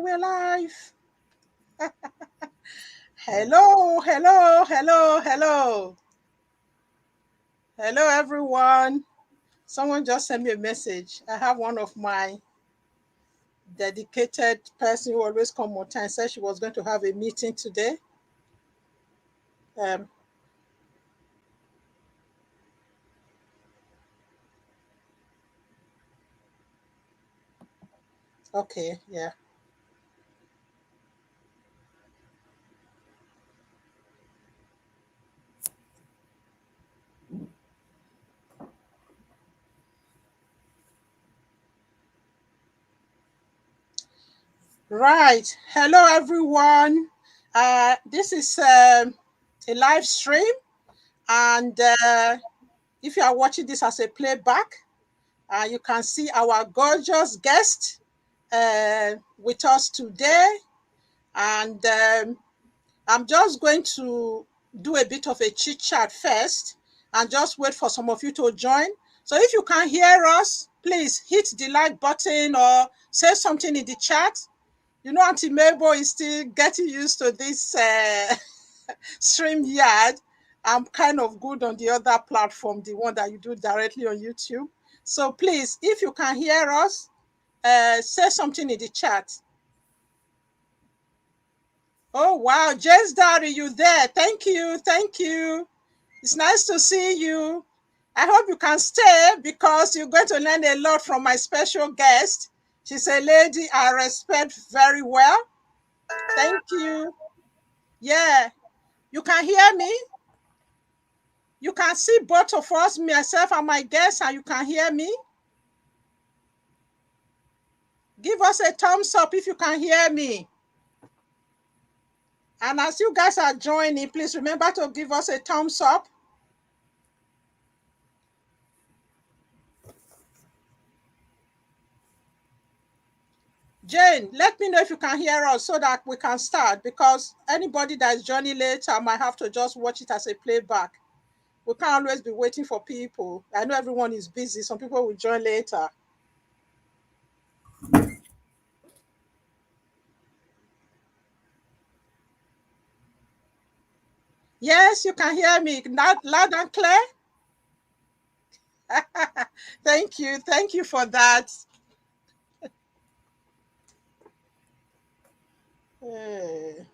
we're live. Hello, hello, hello, hello. Hello, everyone. Someone just sent me a message. I have one of my dedicated person who always come on time said she was going to have a meeting today. Um, okay, yeah. Right. Hello, everyone. This is a live stream, and if you are watching this as a playback, you can see our gorgeous guest with us today. And I'm just going to do a bit of a chit chat first and just wait for some of you to join. So if you can hear us, please hit the like button or say something in the chat. You know, Auntie Mabel is still getting used to this StreamYard. I'm kind of good on the other platform, the one that you do directly on YouTube. So please, if you can hear us, say something in the chat. Oh, wow. James Daddy, you there? Thank you. Thank you. It's nice to see you. I hope you can stay because you're going to learn a lot from my special guest. She's a lady I respect very well. Thank you. Yeah. You can hear me? You can see both of us, myself and my guest, and you can hear me? Give us a thumbs up if you can hear me. And as you guys are joining, please remember to give us a thumbs up. Jane, let me know if you can hear us so that we can start, because anybody that is joining later might have to just watch it as a playback. We can't always be waiting for people. I know everyone is busy. Some people will join later. Yes, you can hear me loud and clear. Thank you. Thank you for that. Hey.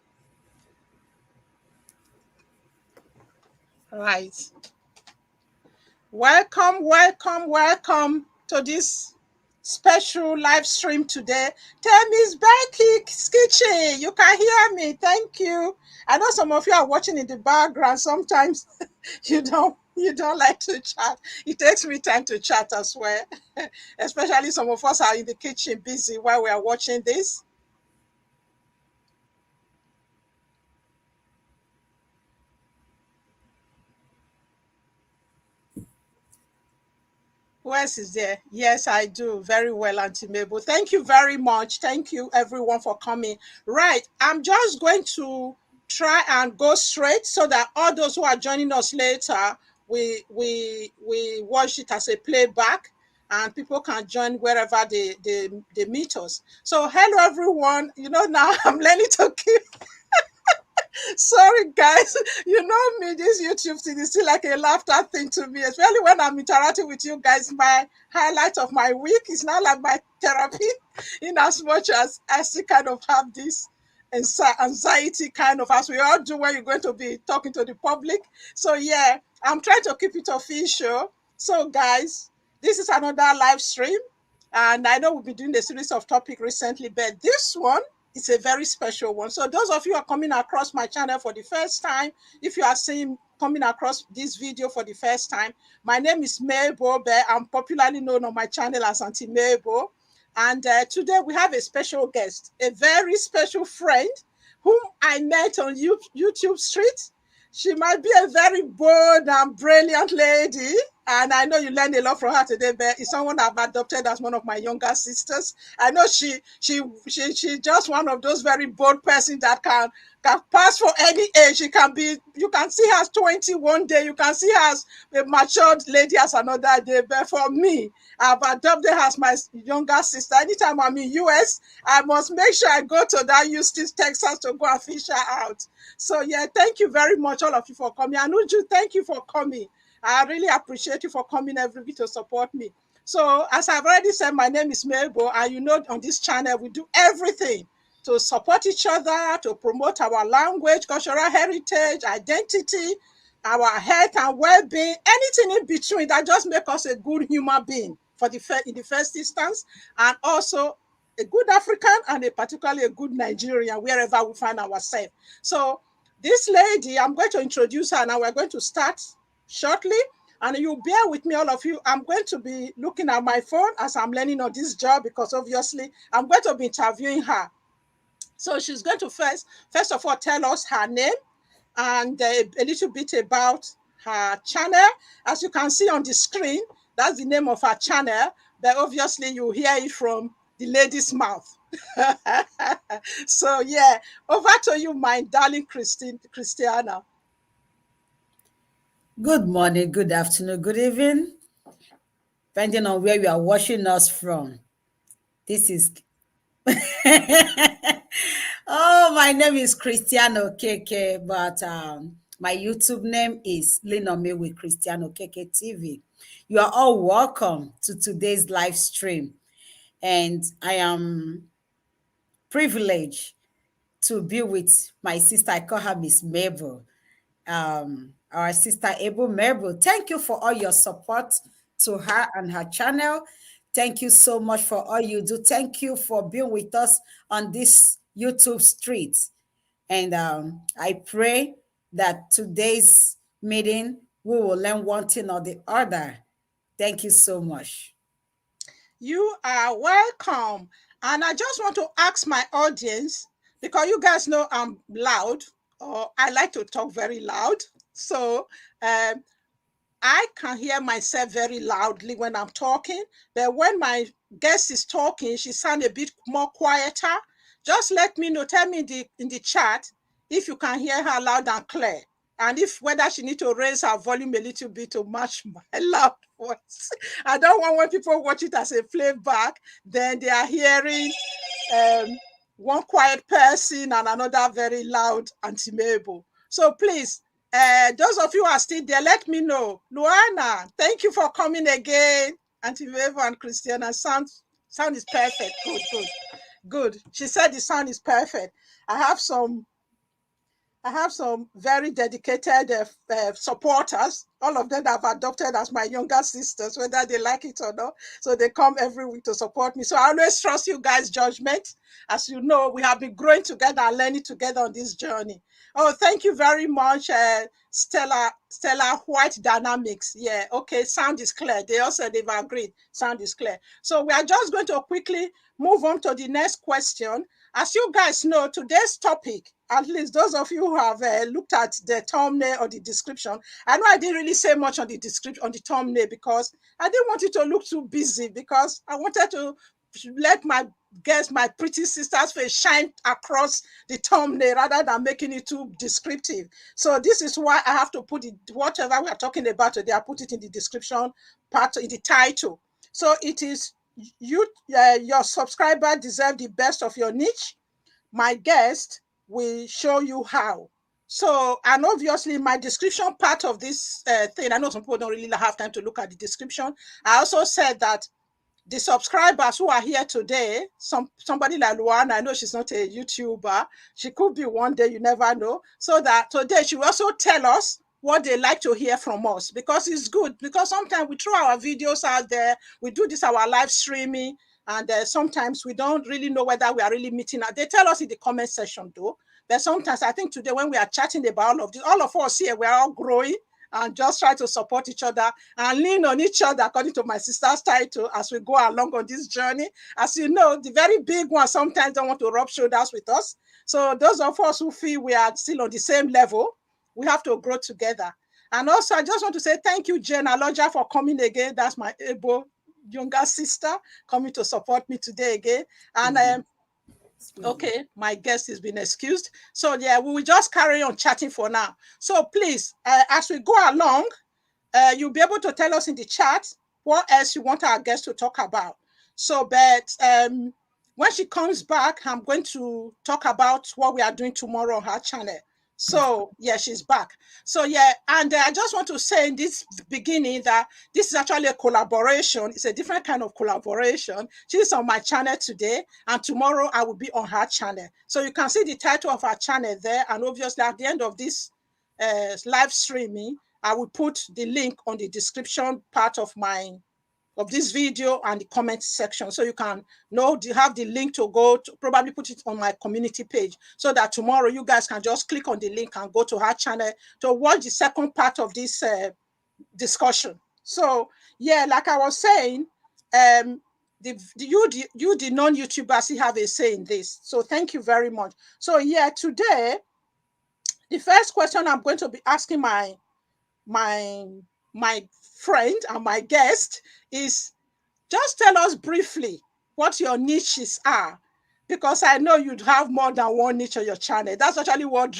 Right. Welcome, welcome, welcome to this special live stream today. Tell Miss Becky's Kitchen. You can hear me. Thank you. I know some of you are watching in the background. Sometimes you don't like to chat. It takes me time to chat as well. Especially some of us are in the kitchen busy while we are watching this. Who else is there? Yes, I do. Very well, Auntie Mabel. Thank you very much. Thank you, everyone, for coming. Right. I'm just going to try and go straight so that all those who are joining us later, we watch it as a playback and people can join wherever they meet us. So, hello, everyone. You know, now I'm learning to keep. Sorry, guys. You know me, this YouTube thing is still like a laughter thing to me, especially when I'm interacting with you guys. My highlight of my week is not like my therapy, in as much as I still kind of have this anxiety kind of, as we all do when you're going to be talking to the public. So, yeah, I'm trying to keep it official. So, guys, this is another live stream. And I know we've been doing a series of topics recently, but this one, it's a very special one. So those of you who are coming across my channel for the first time, if you are seeing coming across this video for the first time, my name is Mabel. I'm popularly known on my channel as Auntie Mabel. And today we have a special guest, a very special friend whom I met on YouTube Street. She might be a very bold and brilliant lady. And I know you learned a lot from her today, but it's someone I've adopted as one of my younger sisters. I know she's just one of those very bold persons that can pass for any age. She can be, you can see her as 20 one day, you can see her as a matured lady as another day. But for me, I've adopted her as my younger sister. Anytime I'm in US, I must make sure I go to that Houston, Texas to go and fish her out. So yeah, thank you very much, all of you, for coming. Anuju, thank you for coming. I really appreciate you for coming every week to support me. So as I've already said, my name is Mabel, and you know on this channel, we do everything to support each other, to promote our language, cultural heritage, identity, our health and well-being, anything in between that just make us a good human being in the first instance, and also a good African and particularly a good Nigerian, wherever we find ourselves. So this lady, I'm going to introduce her now. We're going to start shortly, and you bear with me, all of you. I'm going to be looking at my phone as I'm learning on this job, because obviously I'm going to be interviewing her. So she's going to first of all tell us her name and a little bit about her channel. As you can see on the screen, that's the name of her channel, but obviously you hear it from the lady's mouth. So yeah, over to you, my darling Christiana. Good morning, good afternoon, good evening, depending on where you are watching us from. This is oh, my name is Christiana Okeke, but my YouTube name is Lean On Me with Christiana Okeke TV. You are all welcome to today's live stream, and I am privileged to be with my sister. I call her Miss Mabel. Our sister Abel Mabel. Thank you for all your support to her and her channel. Thank you so much for all you do. Thank you for being with us on this YouTube street. And I pray that today's meeting we will learn one thing or the other. Thank you so much. You are welcome. And I just want to ask my audience, because you guys know I'm loud, or I like to talk very loud. So I can hear myself very loudly when I'm talking, but when my guest is talking, she sounds a bit more quieter. Just let me know, tell me in the chat if you can hear her loud and clear, and if whether she need to raise her volume a little bit to match my loud voice. I don't want when people watch it as a playback, then they are hearing one quiet person and another very loud Auntie Mabel. So please, those of you who are still there, let me know. Luana, thank you for coming again. Auntie Mabel and Christiana, sound is perfect. Good. She said the sound is perfect. I have some very dedicated supporters. All of them I've adopted as my younger sisters, whether they like it or not. So they come every week to support me. So I always trust you guys' judgment. As you know, we have been growing together and learning together on this journey. Oh, thank you very much, Stella White Dynamics. Yeah, okay, sound is clear. They also, they've agreed, sound is clear. So we are just going to quickly move on to the next question. As you guys know, today's topic, at least those of you who have looked at the thumbnail or the description, I know I didn't really say much on the description, on the thumbnail, because I didn't want it to look too busy, because I wanted to let my guests, my pretty sisters' face shine across the thumbnail rather than making it too descriptive. So this is why I have to put it, whatever we are talking about today, I put it in the description part, in the title. So it is, your subscriber deserve the best of your niche. My guest will show you how. So, and obviously my description part of this thing, I know some people don't really have time to look at the description. I also said that the subscribers who are here today, somebody like Luana, I know she's not a YouTuber. She could be one day, you never know. So that today she will also tell us what they like to hear from us, because it's good. Because sometimes we throw our videos out there, we do this, our live streaming, and sometimes we don't really know whether we are really meeting. They tell us in the comment section though. But sometimes I think today when we are chatting about all of this, all of us here, we're all growing and just try to support each other and lean on each other, according to my sister's title, as we go along on this journey. As you know, the very big ones sometimes don't want to rub shoulders with us. So those of us who feel we are still on the same level, we have to grow together. And also, I just want to say thank you, Jane Aloja, for coming again. That's my able younger sister coming to support me today again. And okay, my guest has been excused. So yeah, we will just carry on chatting for now. So please, as we go along, you'll be able to tell us in the chat what else you want our guest to talk about. So, but when she comes back, I'm going to talk about what we are doing tomorrow on her channel. So, yeah, she's back. So, yeah, and I just want to say in this beginning that this is actually a collaboration. It's a different kind of collaboration. She's on my channel today, and tomorrow I will be on her channel. So, you can see the title of our channel there, and obviously at the end of this live streaming, I will put the link on the description part of this video and the comment section, so you can have the link to go to, probably put it on my community page, so that tomorrow you guys can just click on the link and go to her channel to watch the second part of this discussion. So yeah, like I was saying, the non-YouTubers, you have a say in this. So thank you very much. So yeah, today the first question I'm going to be asking my my friend and my guest is, just tell us briefly what your niches are, because I know you'd have more than one niche on your channel. That's actually what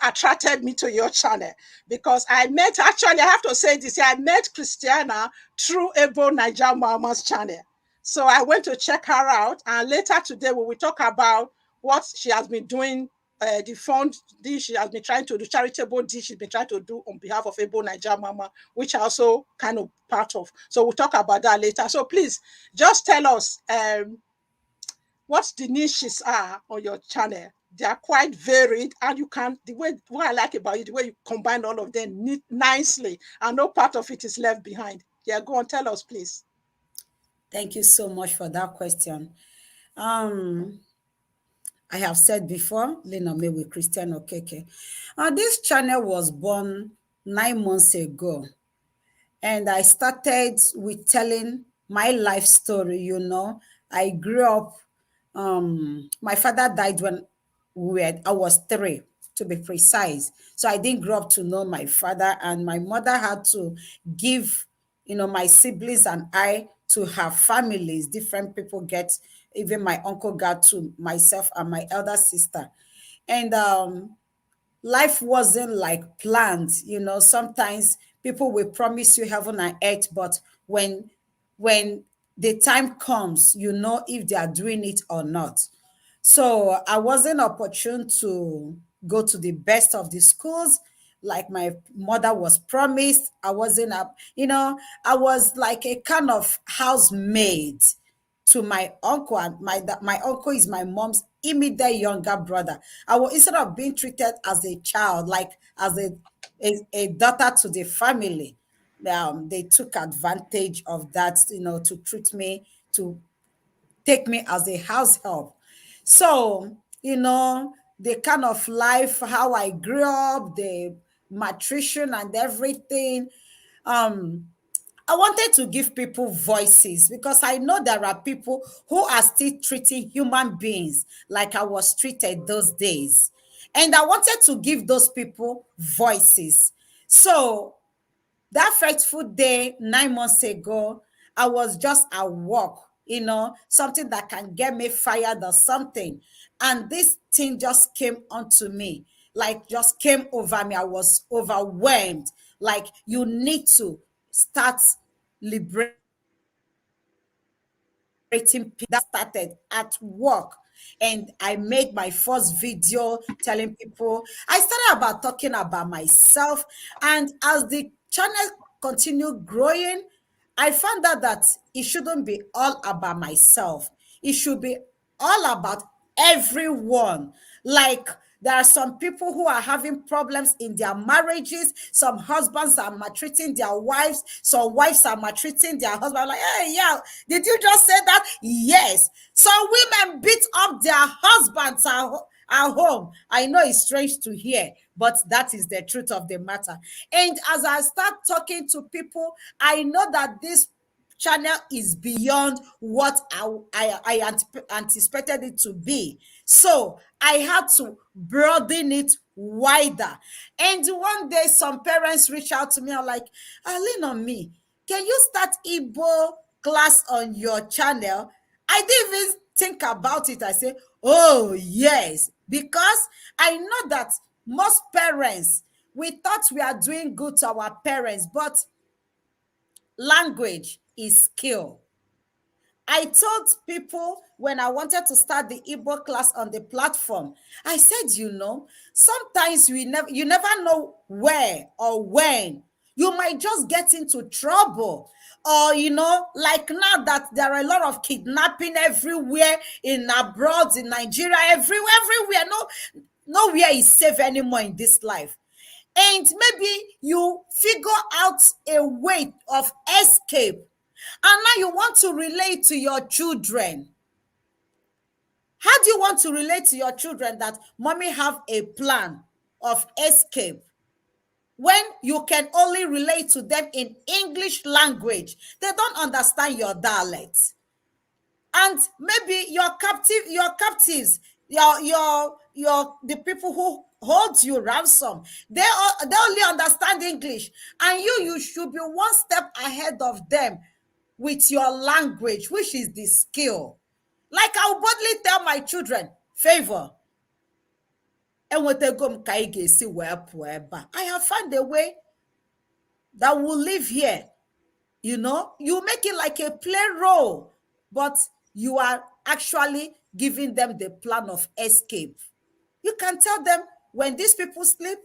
attracted me to your channel, because I have to say this, I met Christiana through Ebo NAIJA Mama's channel. So I went to check her out, and later today we will talk about what she has been doing, the fund this she has been trying to do, charitable this she's been trying to do on behalf of Ebo NAIJA Mama, which I also kind of part of. So we'll talk about that later. So please just tell us what the niches are on your channel. They are quite varied, and you can, the way what I like about you, the way you combine all of them nicely, and no part of it is left behind. Yeah, go on, tell us, please. Thank you so much for that question. Um, I have said before, Linome with Christian Okeke. This channel was born 9 months ago, and I started with telling my life story. I grew up. My father died when I was 3, to be precise. So I didn't grow up to know my father, and my mother had to give, my siblings and I to have families. Different people get, even my uncle got to myself and my elder sister. And life wasn't like planned. Sometimes people will promise you heaven and earth, but when the time comes, if they are doing it or not. So I wasn't opportune to go to the best of the schools like my mother was promised. I wasn't up, I was like a kind of housemaid to my uncle, and my uncle is my mom's immediate younger brother. I was, instead of being treated as a child, like as a daughter to the family, they took advantage of that, to treat me, to take me as a house help. So, the kind of life, how I grew up, the malnutrition and everything. Um, I wanted to give people voices, because I know there are people who are still treating human beings like I was treated those days. And I wanted to give those people voices. So that fateful day 9 months ago, I was just at work, something that can get me fired or something. And this thing just came onto me, like just came over me. I was overwhelmed. Like, you need to start liberating people. That started at work. And I made my first video telling people. I started about talking about myself. And as the channel continued growing, I found out that it shouldn't be all about myself. It should be all about everyone. Like, there are some people who are having problems in their marriages. Some husbands are maltreating their wives. Some wives are maltreating their husband. Like, hey, yeah, did you just say that? Yes. Some women beat up their husbands at home. I know it's strange to hear, but that is the truth of the matter. And as I start talking to people, I know that these channel is beyond what I anticipated it to be. So I had to broaden it wider. And one day, some parents reached out to me. I'm like, lean on me. Can you start Igbo class on your channel? I didn't even think about it. I say, oh, yes, because I know that most parents, we thought we are doing good to our parents, but language is skill. I told people when I wanted to start the Igbo class on the platform, I said, sometimes you never know where or when you might just get into trouble. Or, like now that there are a lot of kidnapping everywhere in abroad, in Nigeria, everywhere. Nowhere is safe anymore in this life. And maybe you figure out a way of escape, and now you want to relate to your children. How do you want to relate to your children that mommy have a plan of escape when you can only relate to them in English language? They don't understand your dialect. And maybe your captives, the people who hold you ransom, they only understand English, and you should be one step ahead of them with your language, which is the skill. Like I will boldly tell my children, Favor, enwetego m ka ị ga-esi wee pụọ ebe a. I have found a way that will live here. You make it like a play role, but you are actually giving them the plan of escape. You can tell them when these people sleep,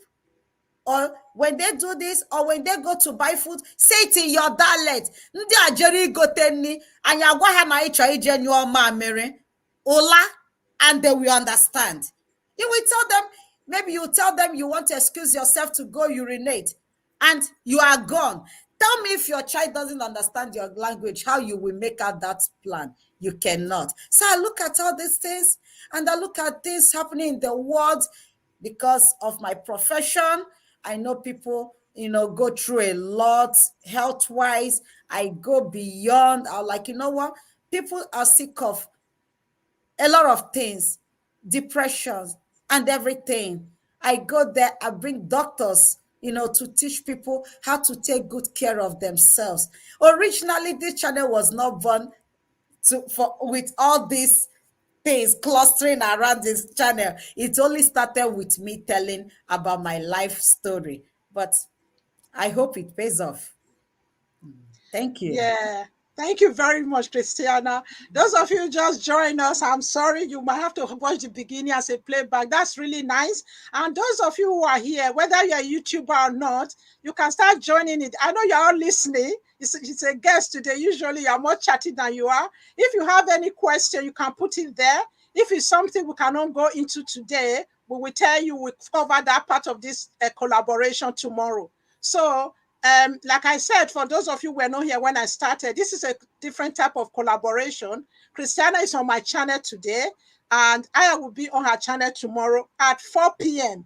or when they do this, or when they go to buy food, say it in your dialect. Ndị a jere igote nri, anyị agwa ha na ịchọ ije nyụọ mamịrị, ụla, and they will understand. You will tell them, maybe you tell them you want to excuse yourself to go urinate, and you are gone. Tell me, if your child doesn't understand your language, how you will make out that plan. You cannot. So I look at all these things, and I look at things happening in the world because of my profession. I know people, go through a lot health-wise. I go beyond. I'm like, you know what? People are sick of a lot of things, depressions and everything. I go there, I bring doctors, to teach people how to take good care of themselves. Originally, this channel was not born with all these things clustering around this channel. It only started with me telling about my life story, but I hope it pays off. Thank you. Yeah. Thank you very much, Christiana. Those of you who just joined us, I'm sorry, you might have to watch the beginning as a playback. That's really nice. And those of you who are here, whether you're a YouTuber or not, you can start joining it. I know you're all listening. It's a guest today. Usually you're more chatty than you are. If you have any question, you can put it there. If it's something we cannot go into today, we will tell you we'll cover that part of this collaboration tomorrow. So, like I said, for those of you who were not here when I started, this is a different type of collaboration. Christiana is on my channel today, and I will be on her channel tomorrow at 4 p.m.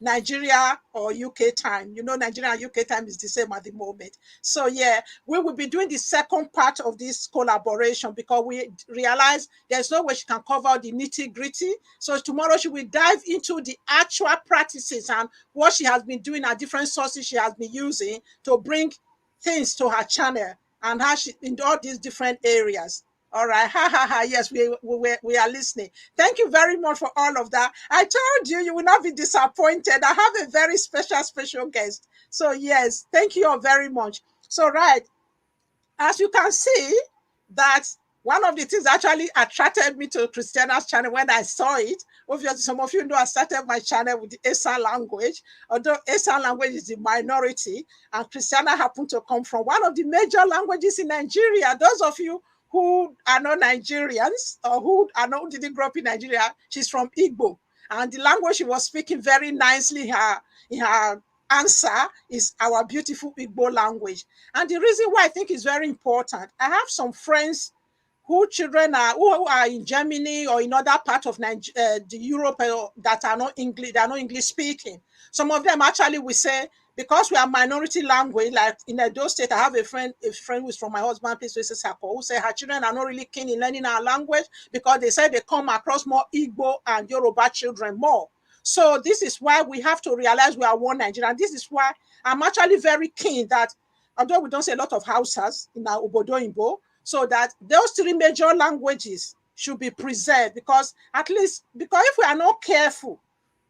Nigeria or UK time. Nigeria and UK time is the same at the moment. So yeah, we will be doing the second part of this collaboration because we realize there's no way she can cover the nitty-gritty. So tomorrow she will dive into the actual practices and what she has been doing at different sources she has been using to bring things to her channel and how she in all these different areas. All right. Ha ha ha. Yes, we are listening. Thank you very much for all of that. I told you, you will not be disappointed. I have a very special guest. So yes, thank you all very much. So right, as you can see, that one of the things that actually attracted me to Christiana's channel when I saw it, obviously some of you know I started my channel with the Esan language, although Esan language is the minority, and Christiana happened to come from one of the major languages in Nigeria. Those of you who are not Nigerians or who didn't grow up in Nigeria, she's from Igbo. And the language she was speaking very nicely in her answer is our beautiful Igbo language. And the reason why I think is very important, I have some friends who are in Germany or in other part of the Europe that are not English, they are not English speaking. Some of them actually will say, because we are minority language, like in Edo State, I have a friend who's from my husband, please visit Sako, who say her children are not really keen in learning our language because they say they come across more Igbo and Yoruba children more. So this is why we have to realize we are one Nigeria. This is why I'm actually very keen that, although we don't say a lot of Hausas in our Obodo Imbo, so that those three major languages should be preserved, because at least, because if we are not careful,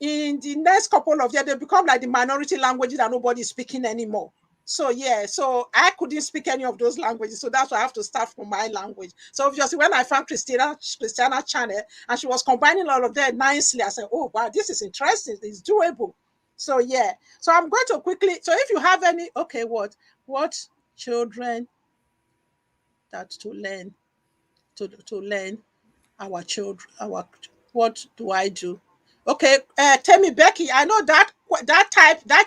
in the next couple of years, they become like the minority languages that nobody is speaking anymore. So yeah, so I couldn't speak any of those languages, so that's why I have to start from my language. So obviously, when I found Christiana channel and she was combining all of that nicely, I said, "Oh wow, this is interesting. It's doable." So yeah, so I'm going to quickly. So if you have any, okay, what children that to learn our children, our what do I do? Okay, tell me, Becky. I know that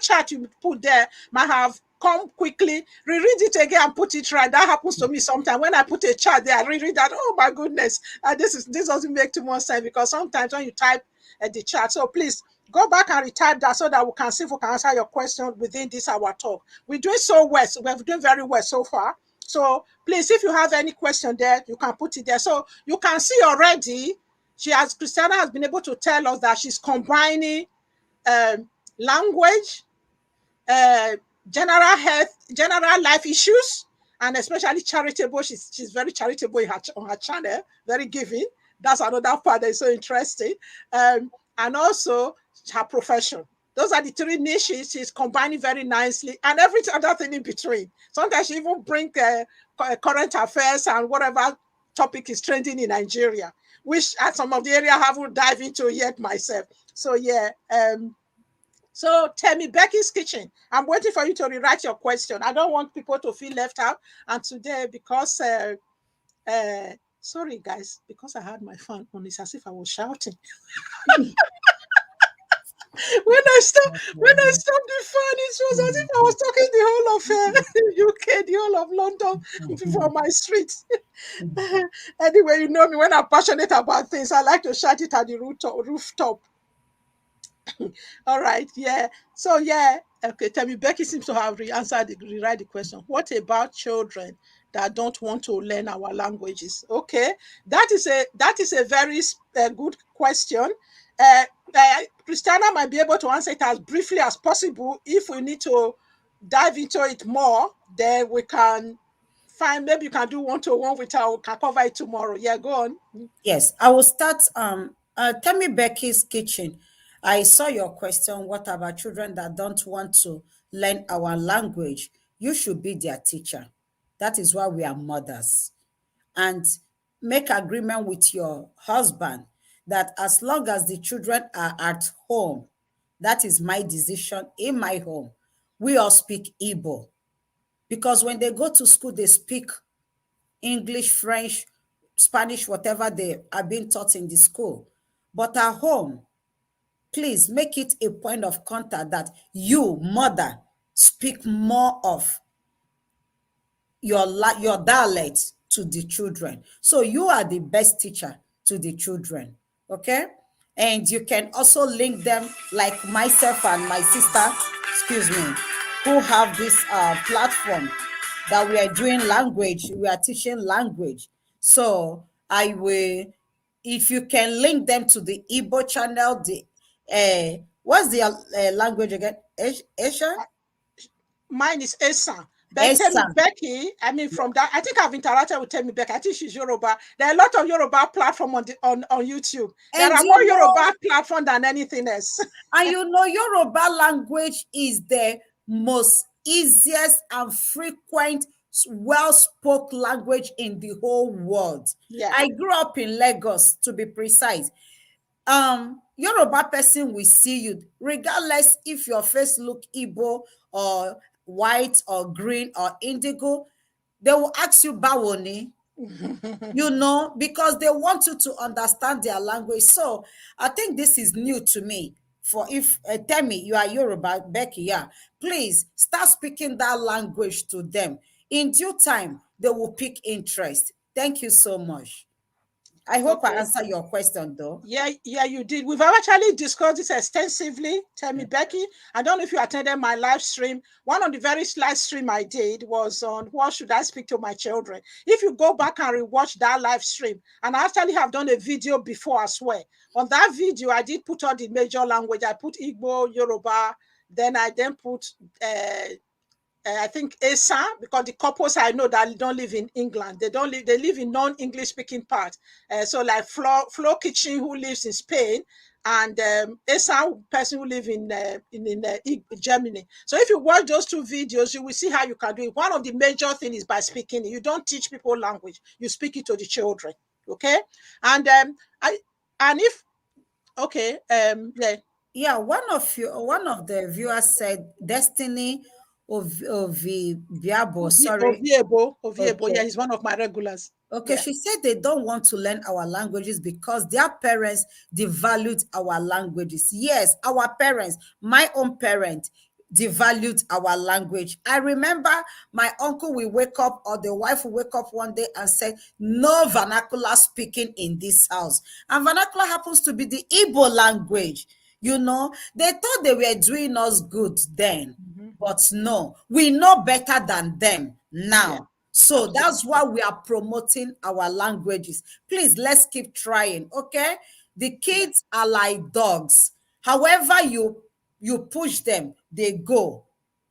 chart you put there might have come quickly. Reread it again and put it right. That happens to me sometimes when I put a chart there. I reread that. Oh my goodness, this doesn't make too much sense, because sometimes when you type the chart, so please go back and retype that so that we can see if we can answer your question within this our talk. We're doing so well. So we're doing very well so far. So please, if you have any question there, you can put it there. So you can see already, Christiana has been able to tell us that she's combining language, uh, general health, general life issues, and especially charitable. She's very charitable on her channel, very giving. That's another part that is so interesting. And also her profession. Those are the three niches she's combining very nicely, and every other thing in between. Sometimes she even bring current affairs and whatever topic is trending in Nigeria, which at some of the area I haven't dived into yet myself. So yeah, so tell me, Becky's Kitchen. I'm waiting for you to rewrite your question. I don't want people to feel left out. And today, because sorry guys, because I had my phone on, it's as if I was shouting. When I stopped the phone, it was as if I was talking the whole of UK, the whole of London, people on my street. Anyway, you know me, when I'm passionate about things, I like to shout it at the rooftop. All right, yeah. So yeah, okay. Tell me, Becky seems to have rewrite the question. What about children that don't want to learn our languages? Okay, that is a very good question. Uh, Christiana might be able to answer it as briefly as possible. If we need to dive into it more, then we can find, maybe you can do one-to-one with her. We can cover it tomorrow. Yeah, go on. Yes, I will start. Tell me, Becky's Kitchen. I saw your question. What about children that don't want to learn our language? You should be their teacher. That is why we are mothers. And make agreement with your husband that as long as the children are at home, that is my decision in my home. We all speak Igbo, because when they go to school, they speak English, French, Spanish, whatever they are being taught in the school. But at home, please make it a point of contact that you, mother, speak more of your dialect to the children. So you are the best teacher to the children. Okay? And you can also link them, like myself and my sister, excuse me, who have this platform that we are doing language, we are teaching language. So I will, if you can link them to the Igbo channel, the what's the language again? Asian? Mine is Esa. But Tell me, Esan. Becky, I mean, from that, I think I've interacted with Tell me, Becky. I think she's Yoruba. There are a lot of Yoruba platform on YouTube. There And are more Yoruba platform than anything else. Yoruba language is the most easiest and frequent, well spoken language in the whole world. Yeah. I grew up in Lagos, to be precise. Yoruba person will see you, regardless if your face look Igbo or white or green or indigo. They will ask you bawoni, because they want you to understand their language. So I think this is new to me. For if tell me you are Yoruba, Becky, yeah, please start speaking that language to them. In due time, they will pick interest. Thank you so much. I hope I answered your question, though. Yeah, you did. We've actually discussed this extensively. Tell me, Becky, I don't know if you attended my live stream. One of the very live stream I did was on what should I speak to my children. If you go back and rewatch that live stream, and I actually have done a video before as well. On that video, I did put all the major language. I put Igbo, Yoruba, then I put I think Esa, because the couples I know that don't live in England, they live in non-English speaking part. So like Flo Kitchen, who lives in Spain, and Esa, person who live in Germany. So if you watch those two videos, you will see how you can do it. One of the major things is by speaking. You don't teach people language; you speak it to the children. Okay, and yeah. Yeah, one of the viewers said Destiny of Biabo. Sorry. Oviebo, Okay. yeah, he's one of my regulars. Okay, Yeah. she said they don't want to learn our languages because their parents devalued our languages. Yes, our parents, my own parent, devalued our language. I remember my uncle will wake up or the wife will wake up one day and say, no vernacular speaking in this house. And vernacular happens to be the Igbo language. You know, they thought they were doing us good then, but no, we know better than them Yeah. now. So Absolutely. that's why we are promoting our languages. Please, let's keep trying, okay? The kids are like dogs. However you push them, they go.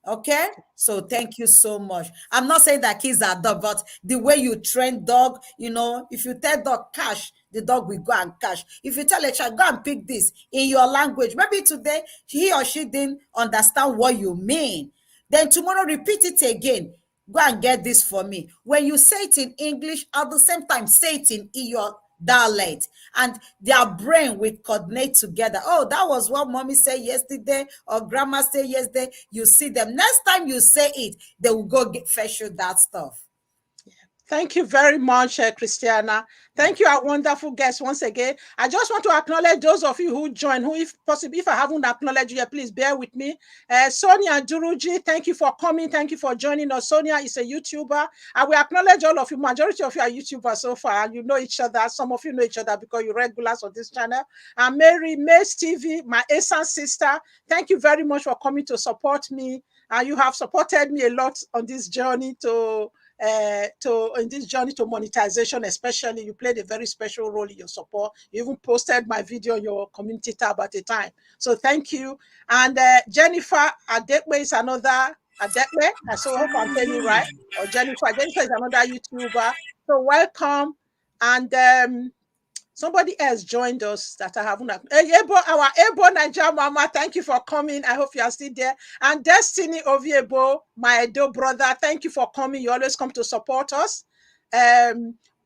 Okay? So thank you so much. I'm not saying that kids are dog, but the way you train dog, if you tell dog cash, the dog will go and cash. If you tell a child, go and pick this in your language, maybe today he or she didn't understand what you mean. Then tomorrow repeat it again. Go and get this for me. When you say it in English, at the same time, say it in your dialect, and their brain will coordinate together. Oh, that was what mommy said yesterday, or grandma said yesterday. You see them. Next time you say it, they will go fetch you that stuff. Thank you very much, Christiana. Thank you, our wonderful guests once again. I just want to acknowledge those of you who joined, who, if possible, if I haven't acknowledged you yet, please bear with me. Sonia Duruji, thank you for coming. Thank you for joining us. Sonia is a YouTuber. I will acknowledge all of you. Majority of you are YouTubers so far. You know each other. Some of you know each other because you're regulars on this channel. And Mary, Mace TV, my Esan sister, thank you very much for coming to support me. And you have supported me a lot on this journey to monetization. Especially, you played a very special role in your support. You even posted my video on your community tab at the time, so thank you. And Jennifer Adekwe is another Adekwe, I so hope I'm saying it right, or Jennifer is another YouTuber, so welcome. And somebody else joined us that I haven't. Our Ebo NAIJA Mama, thank you for coming. I hope you are still there. And Destiny Oviebo, my Edo brother, thank you for coming. You always come to support us.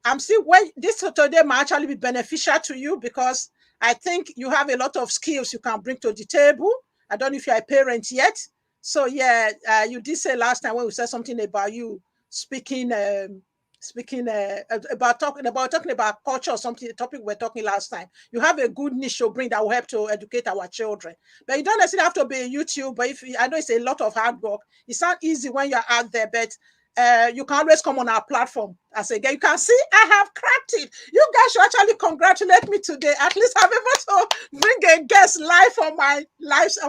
I'm still this today might actually be beneficial to you because I think you have a lot of skills you can bring to the table. I don't know if you're a parent yet. So yeah, you did say last time when we said something about you speaking about talking about culture or something, the topic we're talking last time. You have a good niche to bring that will help to educate our children. But you don't necessarily have to be a YouTuber. I know it's a lot of hard work. It's not easy when you're out there, but you can always come on our platform as a guy. You can see I have cracked it. You guys should actually congratulate me today. At least I'm able to bring a guest live on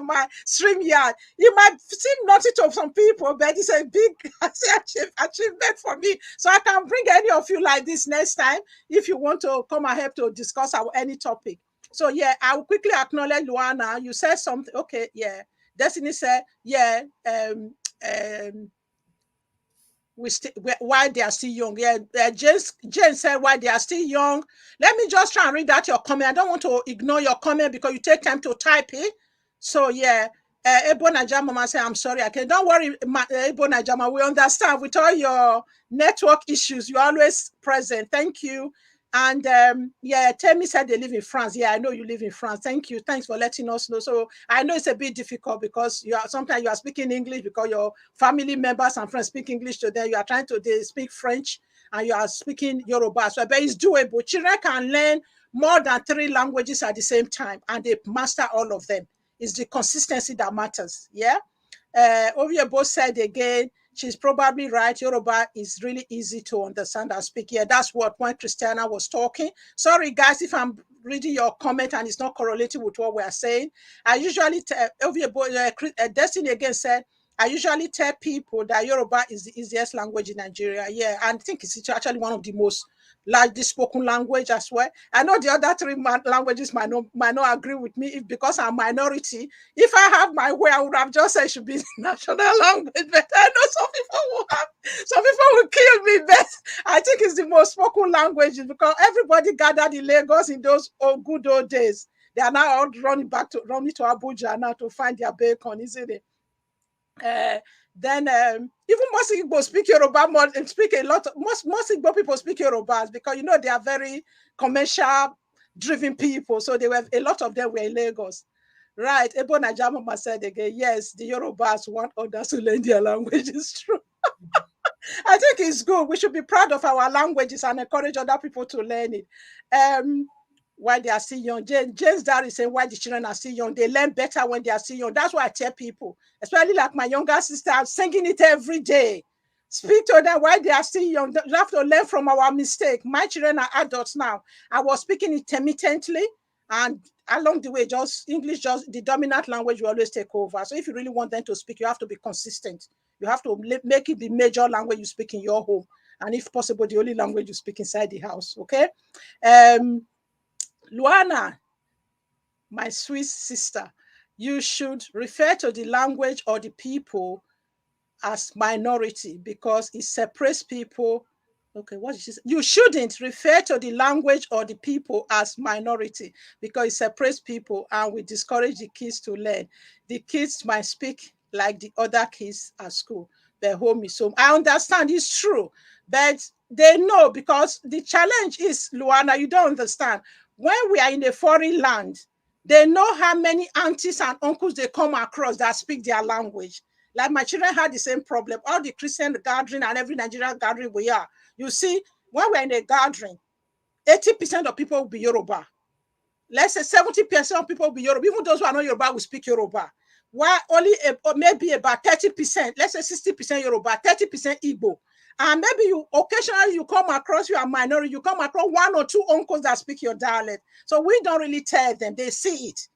my stream yard. It might seem naughty to some people, but it's a big achievement for me. So I can bring any of you like this next time if you want to come and help to discuss any topic. So yeah, I will quickly acknowledge Luana. You said something. Okay, yeah. Destiny said, yeah. Why they are still young. Yeah, Jane said why they are still young. Let me just try and read out your comment. I don't want to ignore your comment because you take time to type it. So yeah, Ebo NAIJA Mama said, I'm sorry, I can't. Don't worry, Ebo NAIJA Mama, we understand with all your network issues. You're always present. Thank you. And yeah, Temi said they live in France. Yeah, I know you live in France. Thank you. Thanks for letting us know. So I know it's a bit difficult because sometimes you are speaking English because your family members and friends speak English to them. You are trying to speak French and you are speaking Yoruba. So but it's doable. Children can learn more than 3 languages at the same time and they master all of them. It's the consistency that matters. Yeah. Oviebo said again, she's probably right. Yoruba is really easy to understand and speak. Yeah, that's what when Christiana was talking. Sorry, guys, if I'm reading your comment and it's not correlating with what we are saying. I usually tell, Destiny again said, I usually tell people that Yoruba is the easiest language in Nigeria. Yeah, and I think it's actually one of the most largely spoken language as well. I know the other three languages might not agree with me if, because I'm minority. If I have my way, I would have just said it should be the national language. But I know some people will kill me. But I think it's the most spoken language because everybody gathered in Lagos in those good old days. They are now all running to Abuja now to find their bacon, isn't it? Then even most Igbo speak Yoruba more, speak a lot. Most Igbo people speak Yoruba because they are very commercial driven people. So a lot of them were in Lagos. Right. Ebo Najamama said again, yes, the Yorubas want others to learn their language. It's true. I think it's good. We should be proud of our languages and encourage other people to learn it. While they are still young. James Darry saying why the children are still young. They learn better when they are still young. That's why I tell people, especially like my younger sister, I'm singing it every day. Speak to them while they are still young. You have to learn from our mistake. My children are adults now. I was speaking intermittently, and along the way, English, the dominant language will always take over. So if you really want them to speak, you have to be consistent. You have to make it the major language you speak in your home. And if possible, the only language you speak inside the house, okay? Luana, my sweet sister, you should refer to the language or the people as minority because it separates people. Okay, what did she say? You shouldn't refer to the language or the people as minority because it separates people and we discourage the kids to learn. The kids might speak like the other kids at school. Their home is home. I understand it's true, but they know because the challenge is, Luana, you don't understand. When we are in a foreign land, they know how many aunties and uncles they come across that speak their language. Like my children had the same problem. All the Christian gathering and every Nigerian gathering we are, you see, when we're in a gathering, 80% of people will be Yoruba. Let's say 70% of people will be Yoruba. Even those who are not Yoruba will speak Yoruba. While only maybe about 30%, let's say 60% Yoruba, 30% Igbo. And maybe occasionally you come across, you are minority, you come across one or two uncles that speak your dialect. So we don't really tell them, they see it,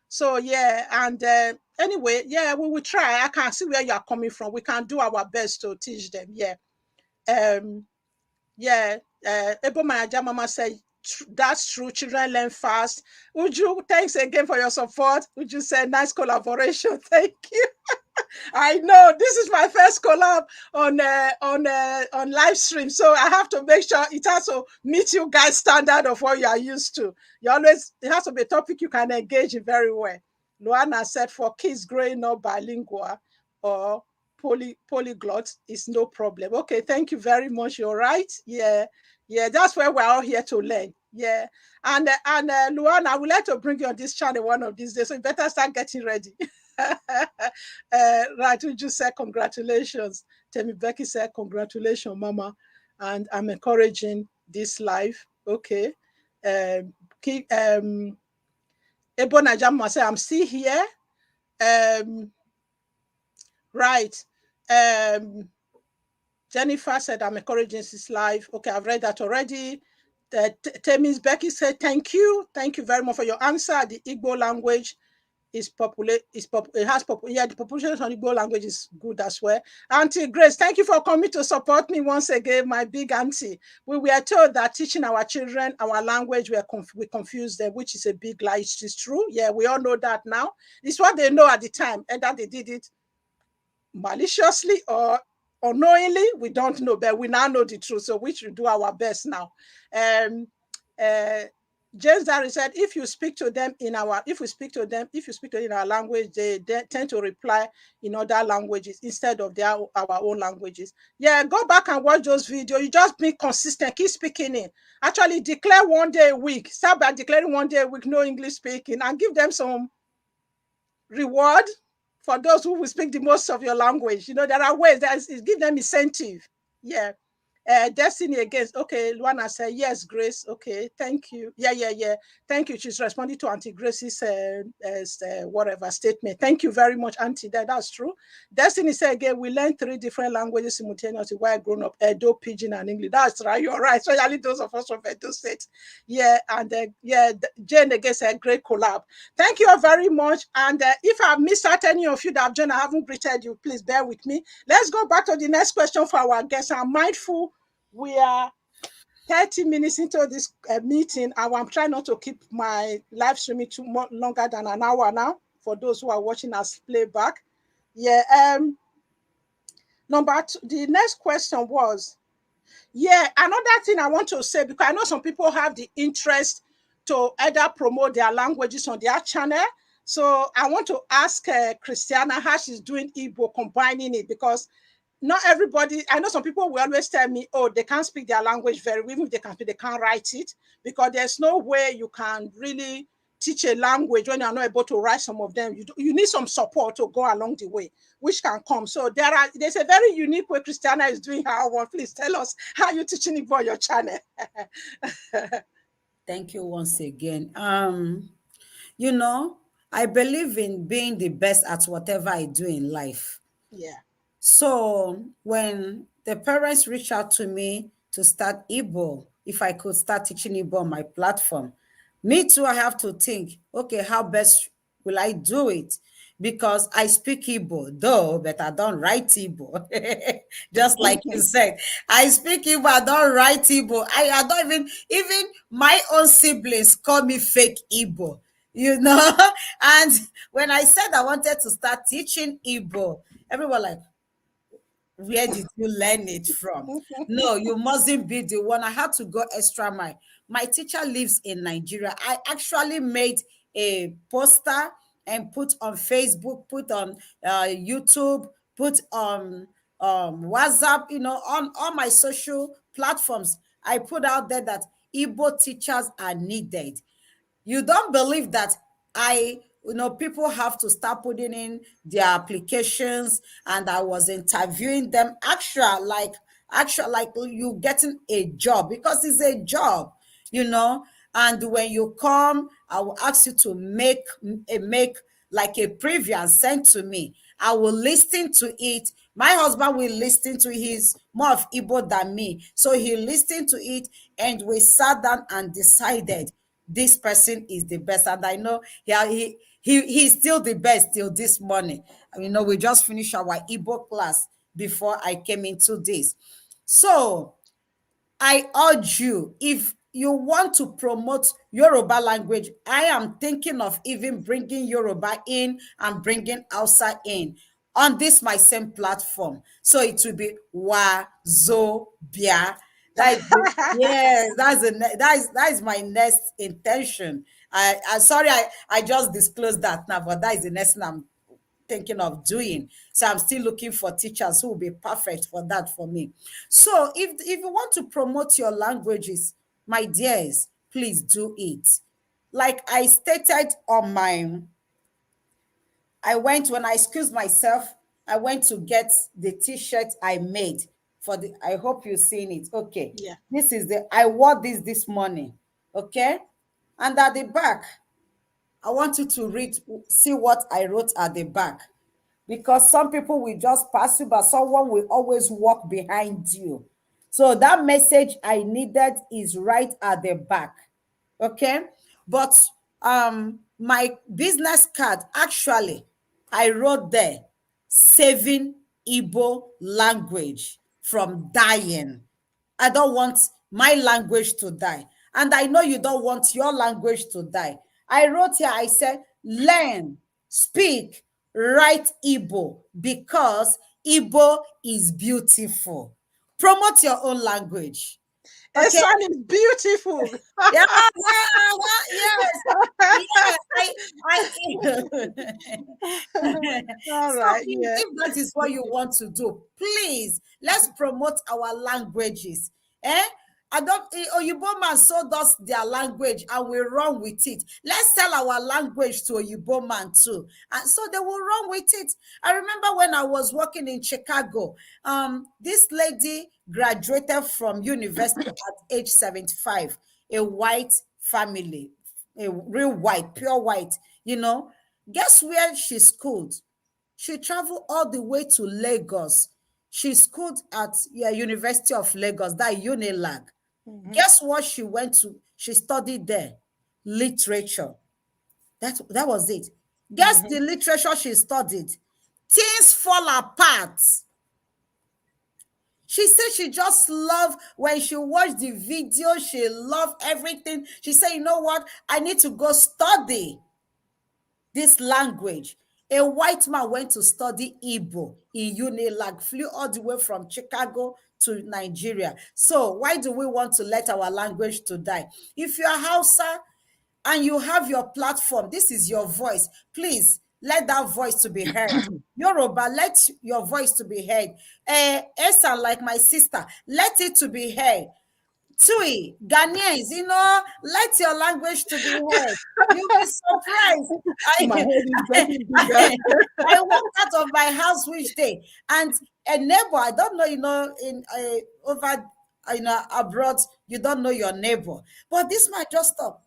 So yeah, and anyway, yeah, we will try. I can see where you are coming from. We can do our best to teach them. Yeah. Yeah. Ebo Mayaja Mama said, that's true. Children learn fast. Uju, thanks again for your support. Uju said, nice collaboration. Thank you. I know this is my first collab on live stream, so I have to make sure it has to meet you guys' standard of what you are used to. It has to be a topic you can engage in very well. Luana said for kids growing up bilingual or polyglot is no problem. Okay, thank you very much. You're right. Yeah, that's where we're all here to learn. Yeah, and Luana, I would like to bring you on this channel one of these days, so you better start getting ready. Right, we just said congratulations. Temi Becky said congratulations, Mama, and I'm encouraging this life. Okay. Ebo Najama said I'm still here. Right. Jennifer said I'm encouraging this life. Okay, I've read that already. Temi's Becky said thank you very much for your answer. The Igbo language the population on Igbo language is good as well. Auntie Grace, thank you for coming to support me once again, my big auntie. We were told that teaching our children our language, we confuse them, which is a big lie. It is true. Yeah, we all know that now. It's what they know at the time, and that they did it maliciously or unknowingly, we don't know, but we now know the truth, so we should do our best now. James Darry said, if you speak to them in our language, they tend to reply in other languages instead of our own languages. Yeah, go back and watch those videos. You just be consistent, keep speaking in. Actually, declare one day a week. Start by declaring one day a week, no English speaking, and give them some reward for those who will speak the most of your language. There are ways that give them incentive. Yeah. Destiny against. Okay, Luana said yes, Grace. Okay, thank you. Yeah. Thank you. She's responding to Auntie Grace's whatever statement. Thank you very much, Auntie. That's true. Destiny said again, we learned 3 different languages simultaneously while growing up: Edo, Pidgin, and English. That's right. You're right. Especially those of us from Edo State. Yeah, and Jane again said great collab. Thank you all very much. And if I've missed out any of you that have joined, I haven't greeted you, please bear with me. Let's go back to the next question for our guests. I'm mindful we are 30 minutes into this meeting, and I'm trying not to keep my live streaming too much longer than an hour now for those who are watching us playback. Yeah. Number 2, the next question was, another thing I want to say, because I know some people have the interest to either promote their languages on their channel. So I want to ask Christiana how she's doing Igbo, combining it, because not everybody, I know some people will always tell me, oh, they can't speak their language very well. Even if they can speak, they can't write it, because there's no way you can really teach a language when you're not able to write some of them. You need some support to go along the way, which can come. So there's a very unique way Christiana is doing her one. Please tell us how you're teaching it on your channel. Thank you once again. You know, I believe in being the best at whatever I do in life. Yeah. So when the parents reached out to me to start Igbo, if I could start teaching Igbo on my platform, me too, I have to think, okay, how best will I do it? Because I speak Igbo, though, but I don't write Igbo. Just like you said, I speak Igbo, I don't write Igbo. I don't even my own siblings call me fake Igbo, you know? And when I said I wanted to start teaching Igbo, everyone like, where did you learn it from? No, you mustn't be the one. I had to go extra mile. My teacher lives in Nigeria. I actually made a poster and put on Facebook, put on YouTube, put on WhatsApp, on all my social platforms. I put out there that Igbo teachers are needed. You don't believe that people have to start putting in their applications, and I was interviewing them actual like you getting a job, because it's a job, and when you come, I will ask you to make like a preview and send to me. I will listen to it. My husband will listen to his more of Igbo than me, so he listened to it, and we sat down and decided this person is the best. And I know he's still the best till this morning. We just finished our Igbo class before I came into this. So I urge you, if you want to promote Yoruba language, I am thinking of even bringing Yoruba in and bringing Hausa in on this my same platform. So it will be Wazobia. Yes, that is my next intention. I sorry, I just disclosed that now, but that is the next thing I'm thinking of doing. So I'm still looking for teachers who will be perfect for that for me. So if you want to promote your languages, my dears, please do it. Like I stated on my, when I excused myself, I went to get the t-shirt I made for I hope you've seen it. Okay. Yeah. This is I wore this morning. Okay. And at the back, I want you to see what I wrote at the back, because some people will just pass you, but someone will always walk behind you. So that message I needed is right at the back. Okay. But my business card, actually, I wrote there, saving Igbo language from dying. I don't want my language to die. And I know you don't want your language to die. I wrote here, I said, learn, speak, write Igbo, because Igbo is beautiful. Promote your own language. A Okay. son is beautiful. Yeah, yes. Yeah, All so right. please, Yeah. if that is what you want to do, please let's promote our languages. Oyibo man sold us their language and we run with it. Let's sell our language to Oyibo man too. And so they will run with it. I remember when I was working in Chicago, this lady graduated from university at age 75, a white family, a real white, pure white, you know. Guess where she schooled? She traveled all the way to Lagos. She schooled at University of Lagos, that Unilag. Guess what she went to? She studied there. Literature. That was it. Guess the literature she studied. Things fall apart. She said she just loved when she watched the video. She loved everything. She said, you know what? I need to go study this language. A white man went to study Igbo in Unilag, flew all the way from Chicago to Nigeria. So why do we want to let our language to die? If you're Hausa and you have your platform, this is your voice. Please let that voice to be heard. Yoruba, let your voice to be heard. Esa, like my sister, let it to be heard. Tui, Ghanaians, let your language to be heard. You'll be surprised. My head is getting bigger. I walked out of my house which day, and a neighbor, I don't know, in over abroad, you don't know your neighbor, but this man just stopped.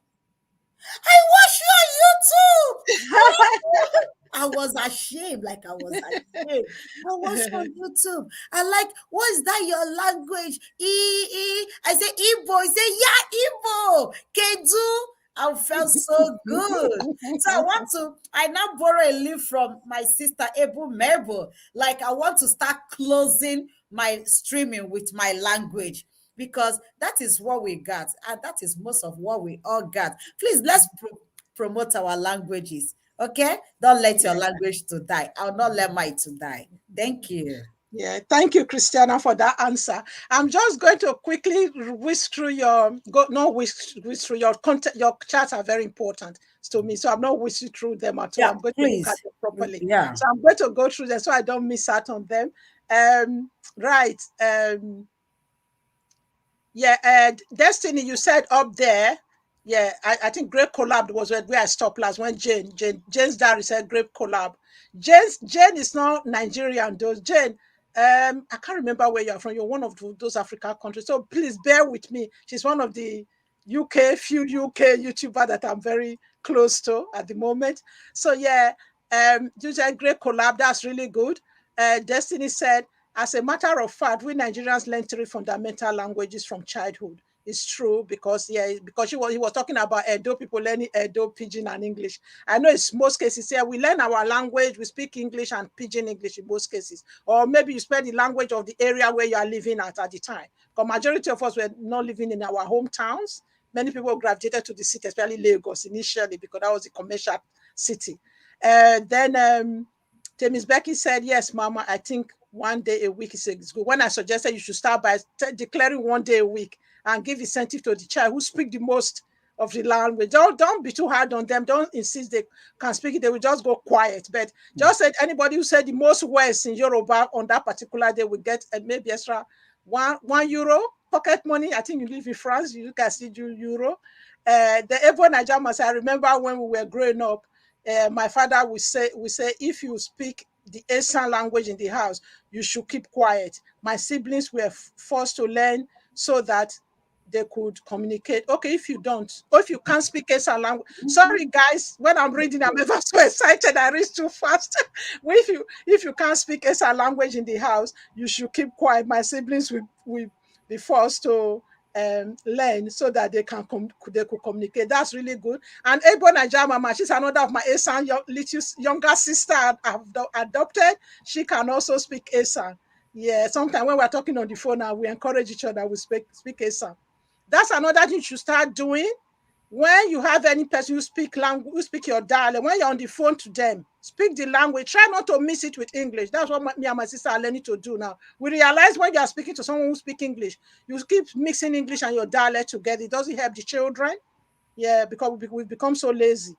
I watch you on YouTube. I was ashamed, like I was ashamed. I watch on YouTube. I like, what is that your language? I say Igbo. He say, yeah, Igbo. Kedu. I felt so good. So I now borrow a leaf from my sister, Mabel. Like I want to start closing my streaming with my language, because that is what we got. And that is most of what we all got. Please, let's promote our languages. Okay? Don't let your language to die. I'll not let mine to die. Thank you. Yeah, thank you, Christiana, for that answer. I'm just going to quickly whisk through your content. Your chats are very important to me, so I'm not whisking through them at all. Yeah, I'm going to please. look at them properly. Yeah. So I'm going to go through them so I don't miss out on them. Right. Destiny, you said up there. Yeah, I think Great Collab was where I stopped last when Jane's diary said Great Collab. Jane is not Nigerian though. Jane, I can't remember where you're from. You're one of those African countries. So please bear with me. She's one of the few UK YouTuber that I'm very close to at the moment. So yeah, you said Great Collab. That's really good. Destiny said, as a matter of fact, we Nigerians learn 3 fundamental languages from childhood. It's true because he was talking about Edo people learning Edo, Pidgin, and English. I know in most cases here we learn our language, we speak English and Pidgin English in most cases, or maybe you speak the language of the area where you are living at the time. Because majority of us were not living in our hometowns. Many people gravitated to the city, especially Lagos initially because that was the commercial city. Then Miss Becky said, yes, Mama, I think one day a week is good. When I suggested you should start by declaring one day a week and give incentive to the child who speak the most of the language. Don't be too hard on them. Don't insist they can speak it. They will just go quiet. But just said anybody who said the most words in Yoruba on that particular day will get maybe extra €1 pocket money. I think you live in France. You can see euro. The Ebo Najamas, I remember when we were growing up, my father would say, if you speak the Esan language in the house, you should keep quiet. My siblings were forced to learn so that they could communicate. Okay, if you don't, or if you can't speak Esan language, sorry guys, when I'm reading, I'm ever so excited, I read too fast. If you can't speak Esan language in the house, you should keep quiet. My siblings will be forced to learn so that they could communicate. That's really good. And Ebo Naija Mama, she's another of my Esan younger sister I've adopted. She can also speak Esan. Yeah, sometimes when we're talking on the phone now, we encourage each other, we speak Esan. That's another thing you should start doing. When you have any person who speak language, who speak your dialect, when you're on the phone to them, speak the language. Try not to mix it with English. That's what me and my sister are learning to do now. We realize when you are speaking to someone who speaks English, you keep mixing English and your dialect together. It doesn't help the children. Yeah, because we've become so lazy.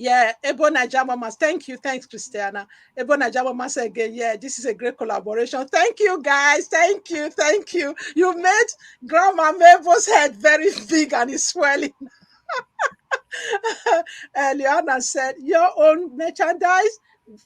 Yeah, Ebo NAIJA Mama, thank you. Thanks, Christiana. Ebo NAIJA Mama said again, yeah, this is a great collaboration. Thank you, guys. Thank you. Thank you. You made Grandma Mabel's head very big and it's swelling. Liana said, your own merchandise,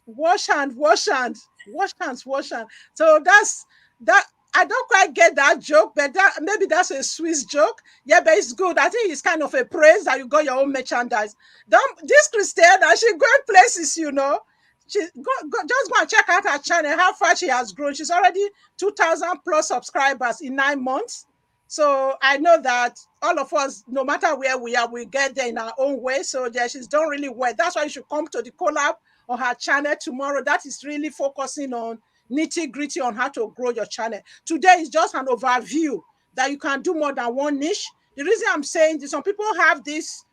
wash hand, wash hand, wash hands, wash hand. So that's that. I don't quite get that joke, but that maybe that's a Swiss joke. Yeah, but it's good. I think it's kind of a praise that you got your own merchandise. Don't this Christiana, she going places, you know. She just go and check out her channel, how far she has grown. She's already 2,000 plus subscribers in 9 months. So I know that all of us, no matter where we are, we get there in our own way. So yeah, she's done really well. That's why you should come to the collab on her channel tomorrow. That is really focusing on nitty-gritty on how to grow your channel. Today is just an overview that you can do more than one niche. The reason I'm saying this, some people have this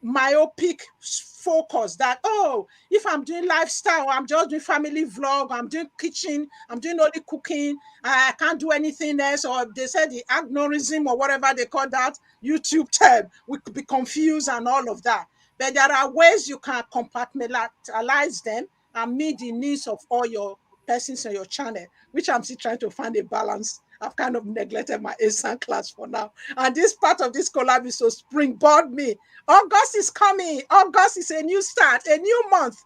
myopic focus that, oh, if I'm doing lifestyle, I'm just doing family vlog, I'm doing kitchen, I'm doing only cooking, I can't do anything else, or they said the agnorism or whatever they call that YouTube term, we could be confused and all of that. But there are ways you can compartmentalize them and meet the needs of all your persons on your channel, which I'm still trying to find a balance. I've kind of neglected my ASAN class for now. And this part of this collab is to springboard me. August is coming. August is a new start, a new month.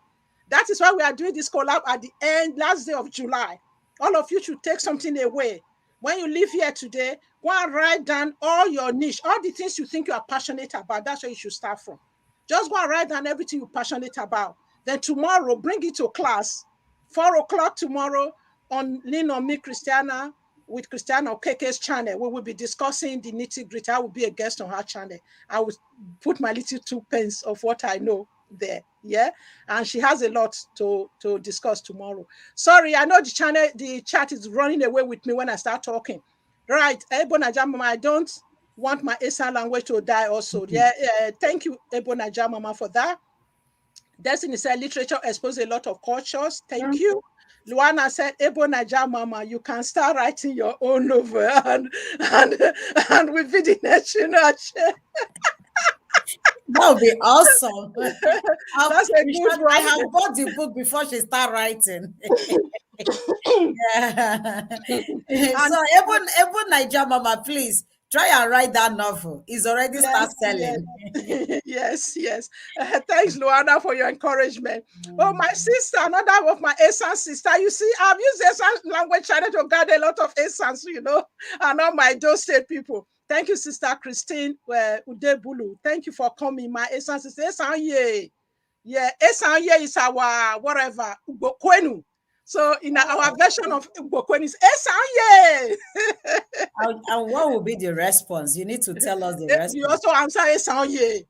That is why we are doing this collab at the last day of July. All of you should take something away. When you leave here today, go and write down all your niche, all the things you think you are passionate about. That's where you should start from. Just go and write down everything you're passionate about. Then tomorrow, bring it to class. 4 o'clock tomorrow on Lean on Me, Christiana, with Christiana Okeke's channel. We will be discussing the nitty-gritty. I will be a guest on her channel. I will put my little 2 pence of what I know there. Yeah. And she has a lot to discuss tomorrow. Sorry, I know the chat is running away with me when I start talking. Right. Ebo NAIJA Mama, I don't want my Esan language to die also. Yeah. Thank you, Ebo NAIJA Mama, for that. Destiny said literature exposes a lot of cultures. Thank you. Luana said, Ebo NAIJA Mama, you can start writing your own novel and with the national chair. That would be awesome. That's a good one. I have bought the book before she start writing. Yeah. So Ebo NAIJA Mama, please try and write that novel. It's already start selling. Yes, yes. Thanks, Luana, for your encouragement. Oh, my sister, another of my Esan sister. You see, I've used Esan language channel to gather a lot of Esans, you know, and all my those state people. Thank you, Sister Christine Udebulu. Thank you for coming, my Esan sister. Esan ye. Yeah, Esan ye is our whatever, Ubokwenu. So in our version of Ubokwenu is Esan ye. And what will be the response? You need to tell us the response. You also answer Esan ye.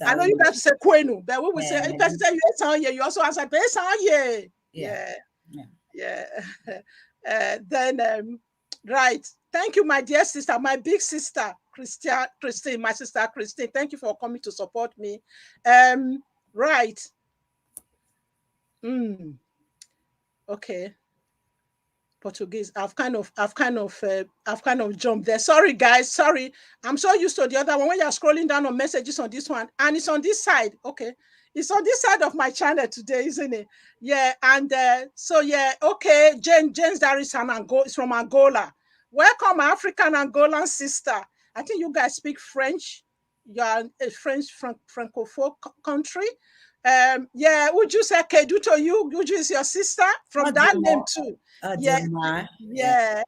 I know you guys say Kwenu, but we will say if person say Esan ye, you also answer Esan ye. Yeah. Then right. Thank you, my dear sister, my big sister, Christine, my sister Christine. Thank you for coming to support me. Right. Okay. Portuguese. I've kind of jumped there. Sorry, guys. Sorry. I'm so used to the other one. When you're scrolling down on messages on this one, and it's on this side. Okay. It's on this side of my channel today, isn't it? Yeah. And so yeah, okay. James Darius is from Angola. Welcome, African Angolan sister. I think you guys speak French. You're a French francophone country. Yeah, Uju say Kedu to you. Uju is your sister from that name too. Yeah.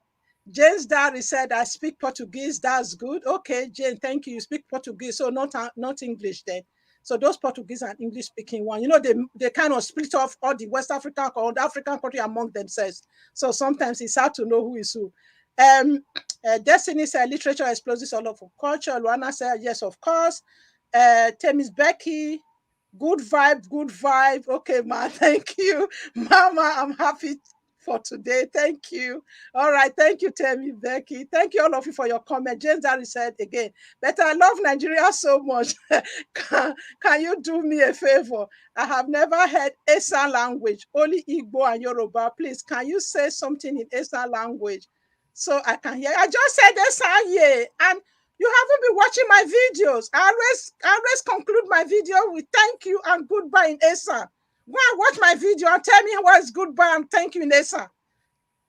James Dari said, I speak Portuguese. That's good. Okay, Jane, thank you. You speak Portuguese, so not English then. So those Portuguese and English speaking one, you know, they kind of split off all the West African or the African country among themselves. So sometimes it's hard to know who is who. Destiny said, literature exposes all of culture. Luana said, yes, of course. Temis Becky, good vibe. Okay, ma, thank you. Mama, I'm happy for today. Thank you. All right. Thank you, Temi, Becky. Thank you all of you for your comment. James Dari said again, but I love Nigeria so much. Can you do me a favor? I have never heard Esan language, only Igbo and Yoruba. Please, can you say something in Esan language so I can hear? I just said Esan, yeah. And You haven't been watching my videos. I always conclude my video with thank you and goodbye in Esa. Go and watch my video and tell me what is goodbye and thank you in Esa.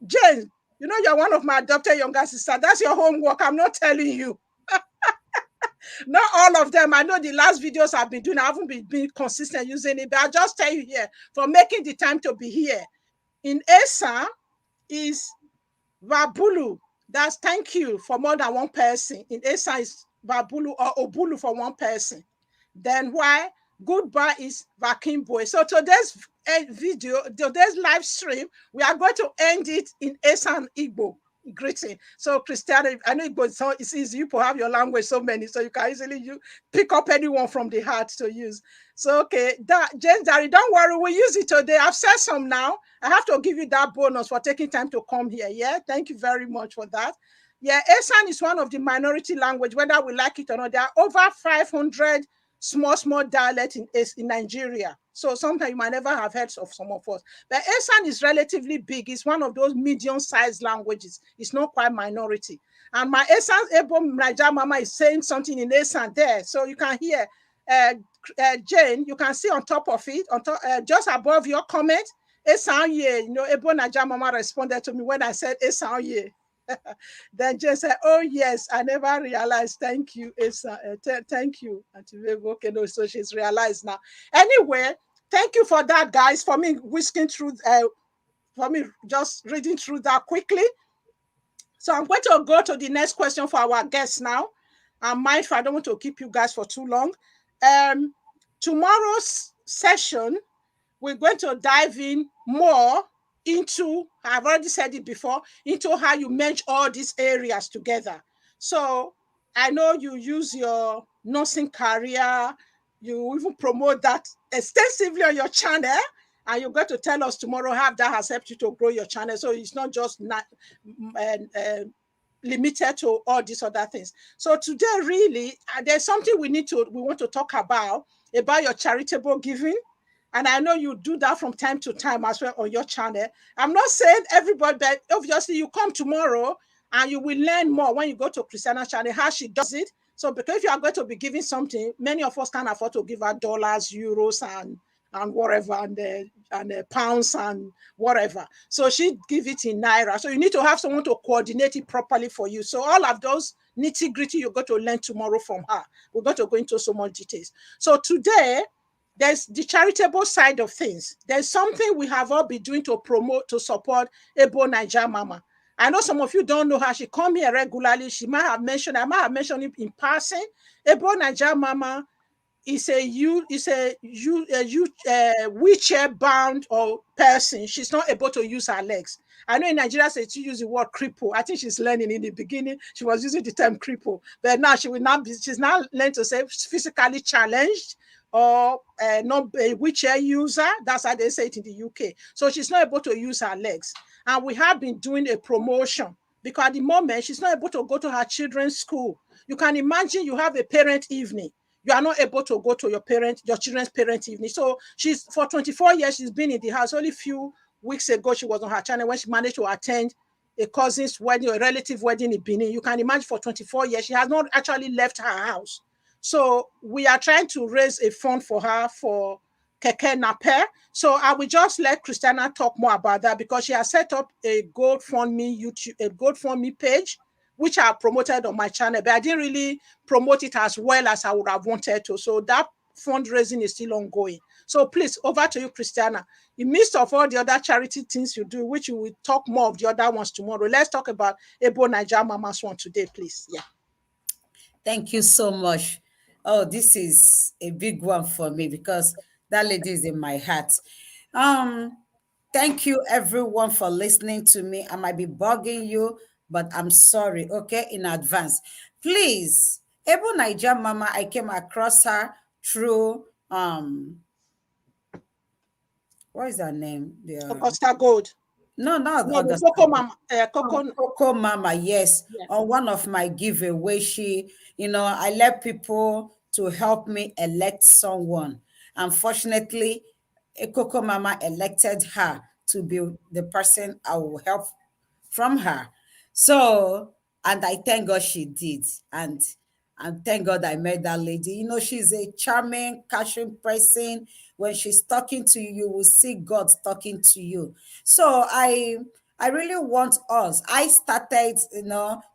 Jane, you know you're one of my adopted younger sister. That's your homework. I'm not telling you. Not all of them. I know the last videos I've been doing, I haven't been being consistent using it, but I'll just tell you here for making the time to be here. In Esa is Vabulu. That's thank you for more than one person. In Esa is Vabulu or Obulu for one person. Then why? Goodbye is vacuum boy. So today's video, today's live stream, we are going to end it in Esan Igbo greeting. So Christiana, I know Igbo, so it's easy. You have your language so many, so you can easily pick up anyone from the heart to use. So okay, that Jane Dari, don't worry, we'll use it today. I've said some now. I have to give you that bonus for taking time to come here. Yeah, thank you very much for that. Yeah, Esan is one of the minority language, whether we like it or not. There are over 500 small dialect in Nigeria. So sometimes you might never have heard of some of us. But Esan is relatively big. It's one of those medium-sized languages. It's not quite minority. And my Esan Ebo NAIJA Mama is saying something in Esan there. So you can hear Jane, you can see on top of it, on top, just above your comment, Esan Ye, you know, Ebo NAIJA Mama responded to me when I said Esan Ye. Then Jane said, oh, yes, I never realized. Thank you, Esa. Thank you. Okay, no, so she's realized now. Anyway, thank you for that, guys, for me whisking through, for me just reading through that quickly. So I'm going to go to the next question for our guests now. I'm mindful, I don't want to keep you guys for too long. Tomorrow's session, we're going to dive in more into, I've already said it before, into how you merge all these areas together. So I know you use your nursing career, you even promote that extensively on your channel, and you're going to tell us tomorrow how that has helped you to grow your channel. So it's not just limited to all these other things. So today, really, there's something we want to talk about your charitable giving. And I know you do that from time to time as well on your channel. I'm not saying everybody, but obviously you come tomorrow and you will learn more when you go to Christiana's channel, how she does it. So because if you are going to be giving something, many of us can't afford to give her dollars, euros, and whatever, and pounds and whatever. So she give it in naira. So you need to have someone to coordinate it properly for you. So all of those nitty gritty you're going to learn tomorrow from her. We're going to go into so much details. So today, there's the charitable side of things. There's something we have all been doing to promote, to support Ebo NAIJA Mama. I know some of you don't know her. She come here regularly. I might have mentioned it in passing. Ebo NAIJA Mama is a wheelchair bound or person. She's not able to use her legs. I know in Nigeria she use the word cripple. I think she's learning. In the beginning she was using the term cripple, but now she's now learned to say physically challenged or not a wheelchair user. That's how they say it in the UK. So she's not able to use her legs, and we have been doing a promotion because at the moment she's not able to go to her children's school. You can imagine you have a parent evening, you are not able to go to your children's parent evening. So she's, for 24 years, she's been in the house. Only a few weeks ago, she was on her channel when she managed to attend a cousin's wedding, a relative wedding in Benin. You can imagine for 24 years, she has not actually left her house. So we are trying to raise a fund for her for Keke Nape. So I will just let Christiana talk more about that because she has set up a GoFundMe page, which I promoted on my channel, but I didn't really promote it as well as I would have wanted to. So that fundraising is still ongoing. So please, over to you, Christiana. In midst of all the other charity things you do, which you will talk more of the other ones tomorrow, let's talk about Ebo NAIJA Mama's one today, please. Yeah. Thank you so much. Oh, this is a big one for me because that lady is in my heart. Thank you everyone for listening to me. I might be bugging you, but I'm sorry, okay, in advance. Please, Ebo NAIJA Mama, I came across her through what is her name? Augusta Gold. No, not No, the Augusta. Coco Mama. Coco. Coco Mama, yes. Yeah. On one of my giveaway, I let people to help me elect someone. Unfortunately, Coco Mama elected her to be the person I will help from her. So And I thank God she did. And thank God I met that lady. You know, she's a charming, casual person. When she's talking to you, you will see God talking to you. So I really want us. I started,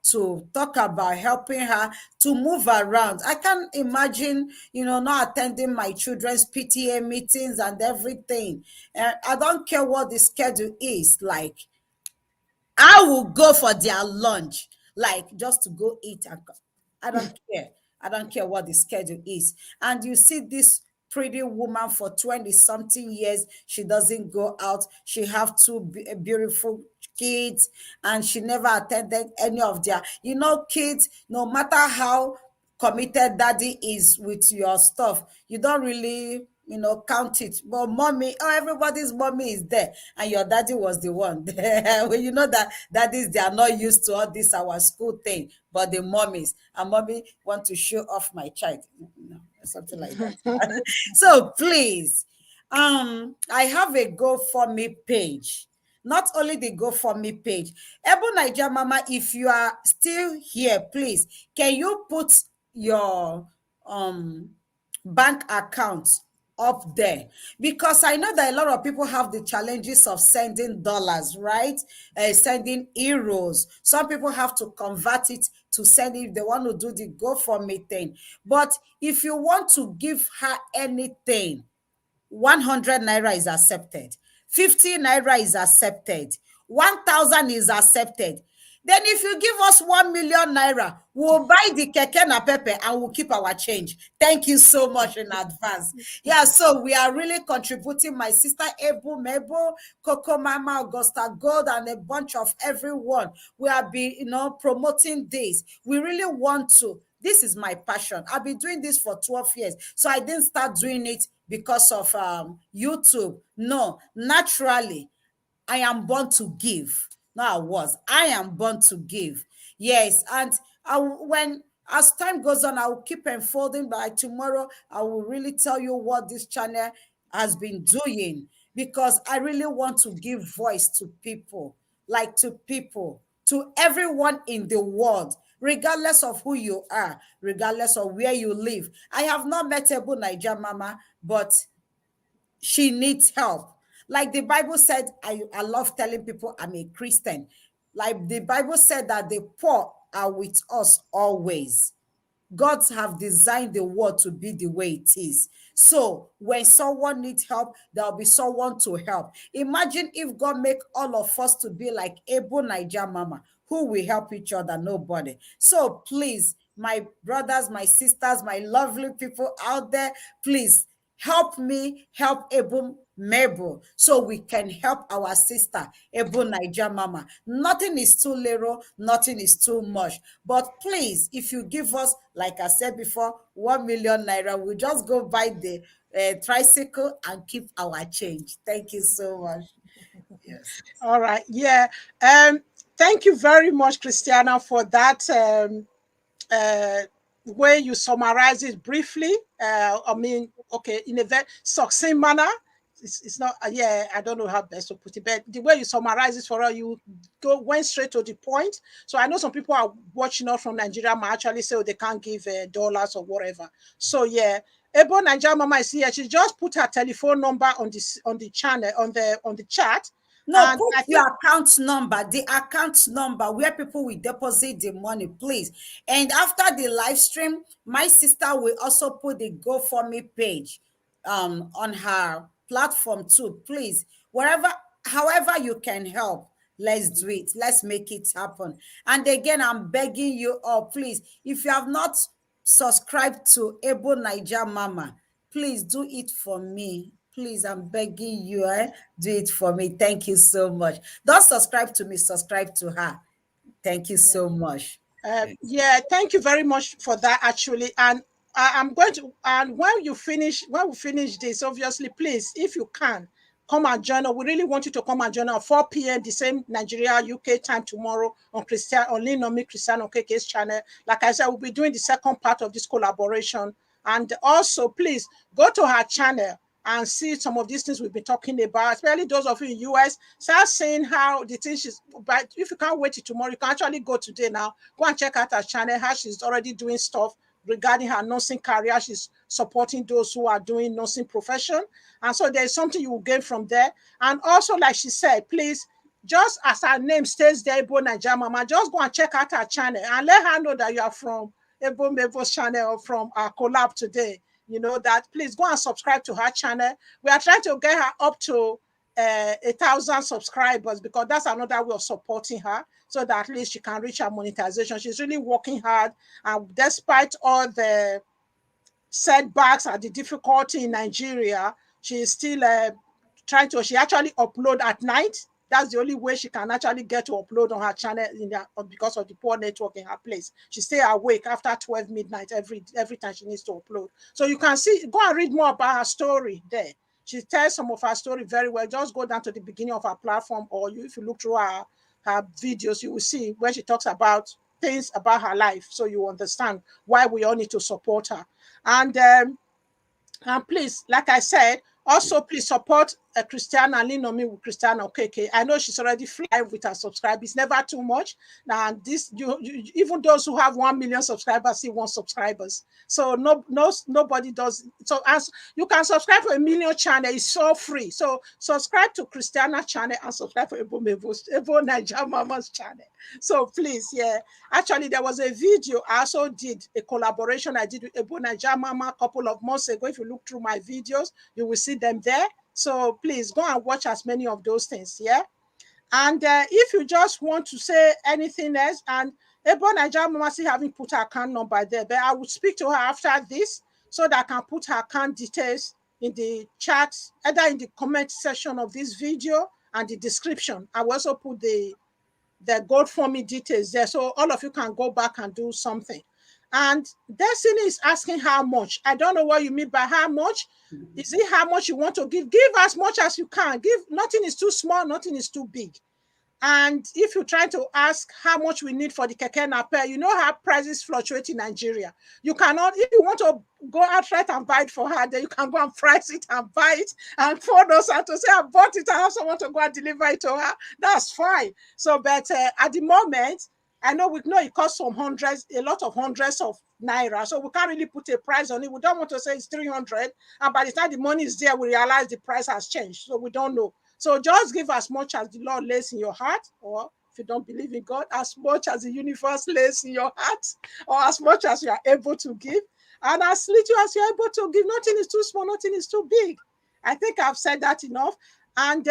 to talk about helping her to move around. I can't imagine, not attending my children's PTA meetings and everything. I don't care what the schedule is like. I will go for their lunch, like just to go eat and I don't care. I don't care what the schedule is. And you see this pretty woman for 20 something years, she doesn't go out. She have two beautiful kids and she never attended any of their, kids, no matter how committed daddy is with your stuff, you don't really count it. But mommy, oh, everybody's mommy is there and your daddy was the one there. Well, you know that daddies, they are not used to all this our school thing, but the mommies, and mommy want to show off my child, something like that. So please, I have a GoFundMe page. Not only the GoFundMe page. NAIJA Mama, if you are still here, please, can you put your bank account up there? Because I know that a lot of people have the challenges of sending dollars, right? Sending euros. Some people have to convert it to send if they want to do the GoFundMe thing. But if you want to give her anything, 100 naira is accepted, 50 naira is accepted, 1,000 is accepted. Then if you give us 1 million naira, we'll buy the keke na pepe and we'll keep our change. Thank you so much in advance. Yeah, so we are really contributing. My sister Ebu, Mabel, Coco Mama, Augusta Gold, and a bunch of everyone. We have been, promoting this. We really want to. This is my passion. I've been doing this for 12 years. So I didn't start doing it because of YouTube. No, naturally, I am born to give. No, I am born to give. Yes. And as time goes on, I will keep unfolding. By tomorrow, I will really tell you what this channel has been doing, because I really want to give voice to people, like to people, to everyone in the world, regardless of who you are, regardless of where you live. I have not met NAIJA Mama, but she needs help. Like the Bible said, I love telling people I'm a Christian. Like the Bible said that the poor are with us always. God have designed the world to be the way it is. So when someone needs help, there'll be someone to help. Imagine if God make all of us to be like NAIJA Mama. Who will help each other? Nobody. So please, my brothers, my sisters, my lovely people out there, please help me help Mabel, so we can help our sister NAIJA Mama. Nothing is too little, nothing is too much. But please, if you give us, like I said before, 1 million naira, we'll just go buy the tricycle and keep our change. Thank you so much. Yes. All right. Yeah. Thank you very much, Christiana, for that uh, way you summarize it briefly. I mean, okay, in a very succinct manner. It's not, yeah, I don't know how best to put it, but the way you summarize it for us, you went straight to the point. So I know some people are watching us from Nigeria might actually say, oh, they can't give dollars or whatever. So yeah, NAIJA Mama is here. She just put her telephone number on the channel, on the chat. No, And put I think, your account number, the account number where people will deposit the money, please. And after the live stream, my sister will also put the GoFundMe page on her platform too. Please, wherever, however you can help, let's do it. Let's make it happen. And again, I'm begging you all, please, if you have not subscribed to NAIJA Mama, please do it for me. Please, I'm begging you, do it for me. Thank you so much. Don't subscribe to me, subscribe to her. Thank you so much. yeah, thank you very much for that, actually. And I'm going to, and when we finish this, obviously, please, if you can, come and join us. We really want you to come and join us at 4 p.m. the same Nigeria, UK time tomorrow on Linomi Christiana Okeke's channel. Like I said, we'll be doing the second part of this collaboration. And also, please go to her channel. and see some of these things we've been talking about, especially those of you in US, start seeing how the things she's, but if you can't wait till tomorrow, you can actually go today now, go and check out her channel, how she's already doing stuff regarding her nursing career. She's supporting those who are doing nursing profession. And so there's something you will gain from there. And also, like she said, please, just as her name stays there, Ebo NAIJA Mama, just go and check out her channel and let her know that you are from Ebo Mabel's channel or from our collab today. You know that, please go and subscribe to her channel. We are trying to get her up to 1,000 subscribers, because that's another way of supporting her, so that at least she can reach her monetization. She's really working hard, and despite all the setbacks and the difficulty in Nigeria, she is still trying to, she actually upload at night. That's the only way she can actually get to upload on her channel because of the poor network in her place. She stay awake after 12 midnight every time she needs to upload. So you can see, go and read more about her story there. She tells some of her story very well. Just go down to the beginning of her platform, or if you look through her videos, you will see where she talks about things about her life, so you understand why we all need to support her. And please, like I said, also please support Christiana Linomi with Christiana Okeke. I know she's already flying with her subscribers. It's never too much. Now, this even those who have 1 million subscribers see 1 subscribers. So nobody does. So as you can subscribe for 1 million channel, it's so free. So subscribe to Christiana channel and subscribe for Ebo NAIJA Mama's channel. So please, yeah. Actually, there was a video I also did, a collaboration I did with Ebo NAIJA Mama a couple of months ago. If you look through my videos, you will see them there. So please go and watch as many of those things, yeah? And if you just want to say anything else, and Ebo NAIJA Mama still haven't put her account number there, but I will speak to her after this so that I can put her account details in the chat, either in the comment section of this video and the description. I will also put the GoFundMe details there, so all of you can go back and do something. And Destiny is asking how much. I don't know what you mean by how much. Is it how much you want to give? Give as much as you can. Give. Nothing is too small, nothing is too big. And if you try to ask how much we need for the keke napep, you know how prices fluctuate in Nigeria. You cannot, if you want to go outright and buy it for her, then you can go and price it and buy it and phone us and to say, I bought it, I have someone to go and deliver it to her. That's fine. So, but at the moment, I know we know it costs some hundreds, a lot of hundreds of naira. So we can't really put a price on it. We don't want to say it's 300. And by the time the money is there, we realize the price has changed. So we don't know. So just give as much as the Lord lays in your heart, or if you don't believe in God, as much as the universe lays in your heart, or as much as you are able to give. And as little as you're able to give, nothing is too small, nothing is too big. I think I've said that enough. And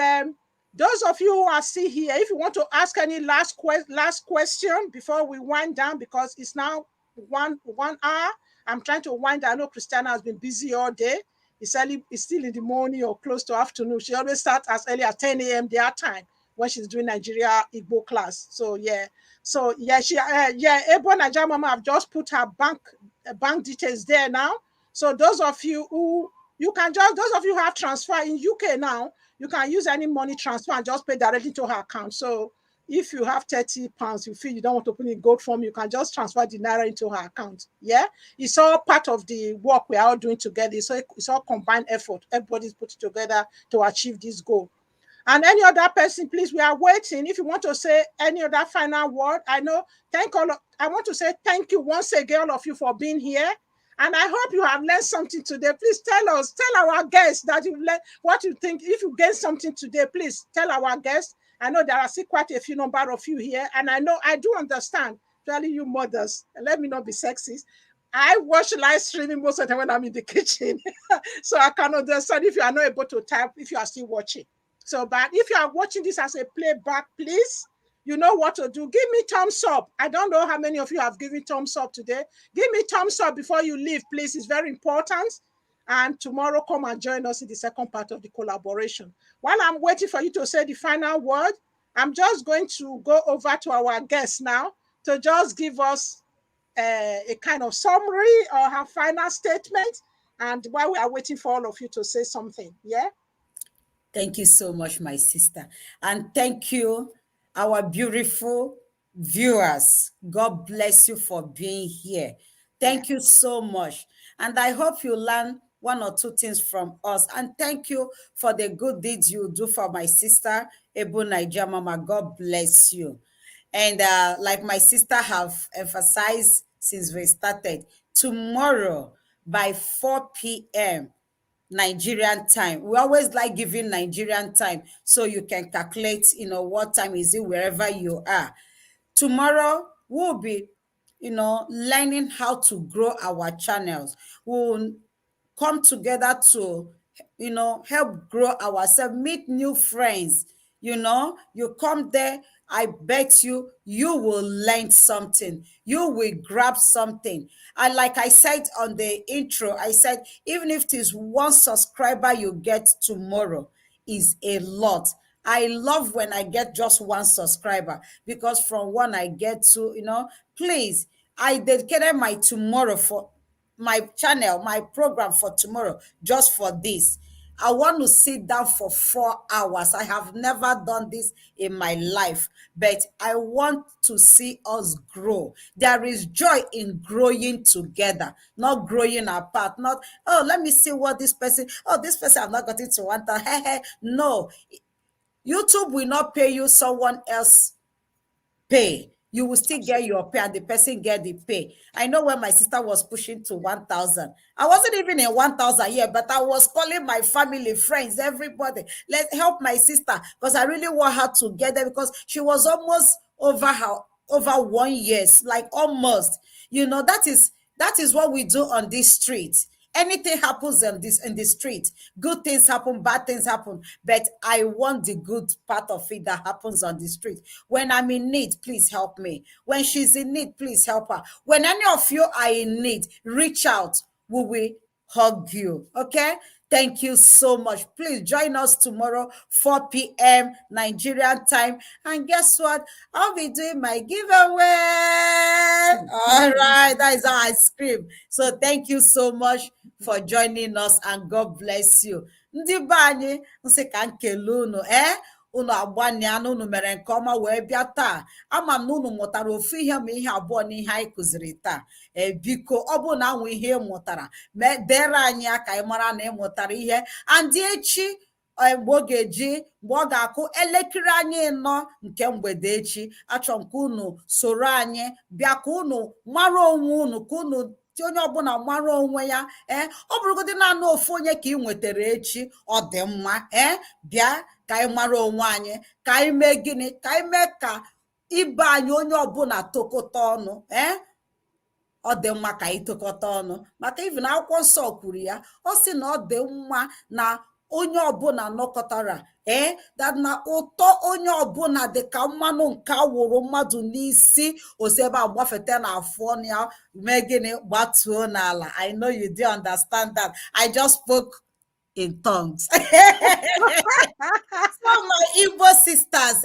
those of you who are still here, if you want to ask any last question before we wind down, because it's now one hour. I'm trying to wind down. I know Christiana has been busy all day. It's still in the morning or close to afternoon. She always starts as early as 10 a.m. their time when she's doing Nigeria Igbo class. So yeah. So yeah, Ebo NAIJA Mama have just put her bank details there now. So those of you who those of you who have transfer in UK now, you can use any money transfer and just pay directly to her account. So if you have 30 pounds, you feel you don't want to put in GoFundMe, you can just transfer the naira into her account. Yeah, it's all part of the work we are all doing together. So it's all combined effort. Everybody's put together to achieve this goal. And any other person, please, we are waiting. If you want to say any other final word, I want to say thank you once again, all of you, for being here. And I hope you have learned something today. Please tell our guests that you've learned what you think. If you gained something today, please tell our guests. I know there are still quite a few number of you here. And I know I do understand, especially you mothers. Let me not be sexist. I watch live streaming most of the time when I'm in the kitchen. So I can understand if you are not able to type, if you are still watching. So, but if you are watching this as a playback, please, you know what to do. Give me thumbs up. I don't know how many of you have given thumbs up today. Give me thumbs up before you leave, please. It's very important. And tomorrow, come and join us in the second part of the collaboration. While I'm waiting for you to say the final word, I'm just going to go over to our guest now to just give us a kind of summary or her final statement. And while we are waiting for all of you to say something, yeah? Thank you so much, my sister. And thank you, our beautiful viewers. God bless you for being here. Thank you so much. And I hope you learn one or two things from us. And thank you for the good deeds you do for my sister, Ebu NAIJA Mama. God bless you. And like my sister have emphasized since we started, tomorrow by 4 p.m. Nigerian time. We always like giving Nigerian time so you can calculate, what time is it wherever you are. Tomorrow we'll be, learning how to grow our channels. We'll come together to, help grow ourselves, meet new friends. You come there, I bet you will learn something. You will grab something. And like I said on the intro, I said, even if it is one subscriber you get tomorrow, is a lot. I love when I get just one subscriber, because from one I get to, please, I dedicated my tomorrow for my channel, my program for tomorrow, just for this. I want to sit down for 4 hours. I have never done this in my life, but I want to see us grow. There is joy in growing together, not growing apart. Not, oh, let me see what this person, I've not got it to 1,000. No, YouTube will not pay you someone else pay. You will still get your pay, and the person get the pay. I know when my sister was pushing to 1,000, I wasn't even in 1,000 yet, but I was calling my family, friends, everybody, let's help my sister, because I really want her to get there, because she was almost over 1 year, like almost. That is what we do on this street. Anything happens in the street, good things happen, bad things happen, but I want the good part of it that happens on the street. When I'm in need, please help me. When she's in need, please help her. When any of you are in need, reach out. We will hug you. Okay? Thank you so much. Please join us tomorrow, 4 p.m. Nigerian time. And guess what? I'll be doing my giveaway. All right. That is how I scream. So thank you so much for joining us, and God bless you. Ndị be anyị nsị ka nkele unu agbaniana, unu mere nke ọma wee bịa taa. Ama m na unu mụtara ofu ihe ma ihe abụọ n'ihe anyị kụziri taa. Biko, ọ bụ na anwụ ihe ị mụtara, dere anyị aka anyị mara na ị mụtara ihe. And echi, mgbe ọ ga-eji mgbe ọ ga-akụ elekere anyị 4 nke mgbede echi, achọrọ m ka unu soro anyị bịa, ka unu mara onwe unu, ka unu onye ọbụla mara onwe ya. Ọ bụrụgodị naanị ofu onye ka ị nwetara echi, ọ dị mma. Bịa ka anyị mara onwe anyị, ka anyị mee gịnị, ka anyị mee ka ibe anyị onye ọbụla tokọta ọnụ. Ọ dị mma ka anyị tokọta ọnụ, maka even akwụkwọ nsọ kwuru ya. Ọ sị na ọ dị mma na onye ọbụla nọkọtara, that na ụtọ onye ọbụla dị ka mmanụ nke awụrụ mmadụ n'isi, osebe agbafete na afọ ọnụ ya, mee gịnị, gbatuo n'ala. I know you do understand that. I just spoke in tongues. So my Igbo sisters,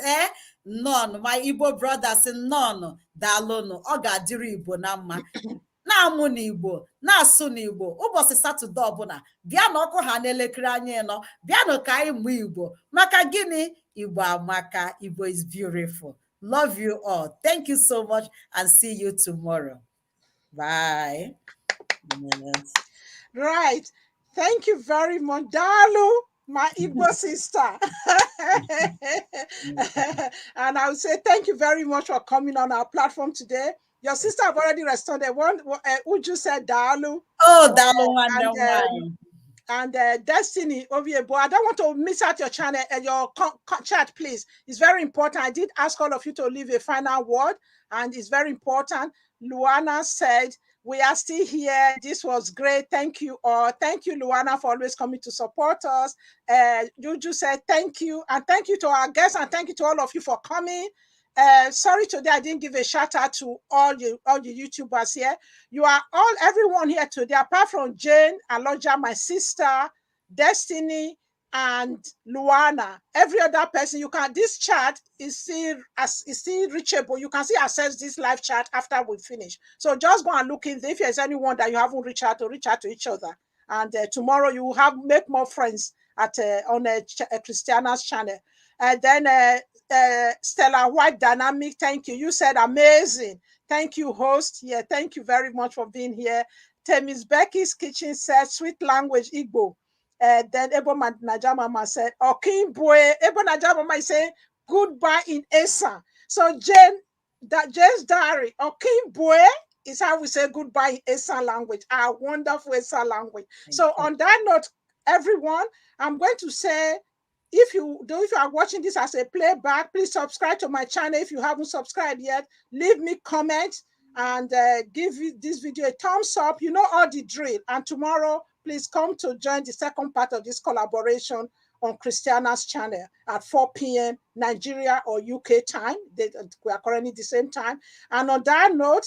none, my Igbo brothers, none, dalụnụ, ọ ga-adịrị Igbo na mma. Na-amụ n'Igbo, na-asụ n'Igbo. Ụbọchị Satọde ọbụla, bịanụ ọkụ ha n'elekere anyị 4, bịanụ ka anyị mụọ Igbo. Maka gịnị? Igbo amaka. Igbo is beautiful. Love you all. Thank you so much, and see you tomorrow. Bye. Yes. Right. Thank you very much, Dalu, my Igbo sister. And I would say thank you very much for coming on our platform today. Your sister have already responded. One, Uju said Dalu. Oh, Dalu, and Destiny Oviebo. I don't want to miss out your channel and your chat, please. It's very important. I did ask all of you to leave a final word, and it's very important. Luana said, we are still here. This was great. Thank you all. Thank you, Luana, for always coming to support us. Juju said thank you. And thank you to our guests, and thank you to all of you for coming. Sorry today I didn't give a shout out to all you YouTubers here. You are everyone here today, apart from Jane, Aloja, my sister, Destiny, and Luana. Every other person, this chat is still reachable. You can still access this live chat after we finish. So just go and look in there. If there's anyone that you haven't reached out to, reach out to each other. And tomorrow you will make more friends on Christiana's channel. And then Stella White Dynamic, thank you. You said amazing. Thank you, host. Yeah, thank you very much for being here. Miss Becky's Kitchen said, sweet language, Igbo. Then Ebo Najamama said, Okimboe. Ebo Najamama is saying, goodbye in Esa. So Jane's diary, Okimboe is how we say goodbye in Esa language, our wonderful Esa language. So on that note, everyone, I'm going to say, if you are watching this as a playback, please subscribe to my channel. If you haven't subscribed yet, leave me comment and give this video a thumbs up. You know all the drill. And tomorrow, please come to join the second part of this collaboration on Christiana's channel at 4 p.m. Nigeria or UK time. We are currently the same time. And on that note,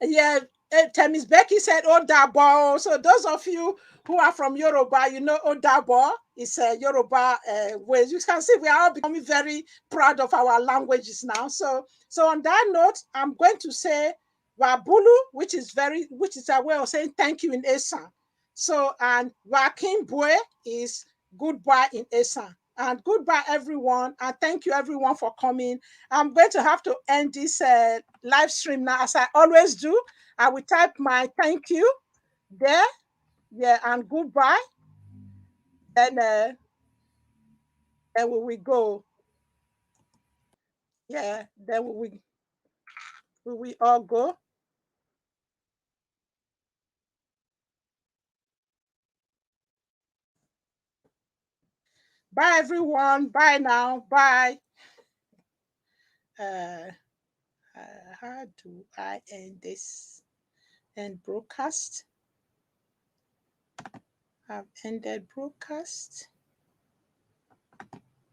yeah, Miss Becky said Odabo. So those of you who are from Yoruba, you know Odabo is a Yoruba ways. You can see we are all becoming very proud of our languages now. So on that note, I'm going to say Wabulu, which is a way of saying thank you in Esan. So, and Wakimbwe is goodbye in Esan. And goodbye, everyone. And thank you, everyone, for coming. I'm going to have to end this live stream now, as I always do. I will type my thank you there. Yeah, and goodbye. Then we will go. Yeah, then we will all go. Bye, everyone. Bye now. Bye. How do I end this? End broadcast. I've ended broadcast.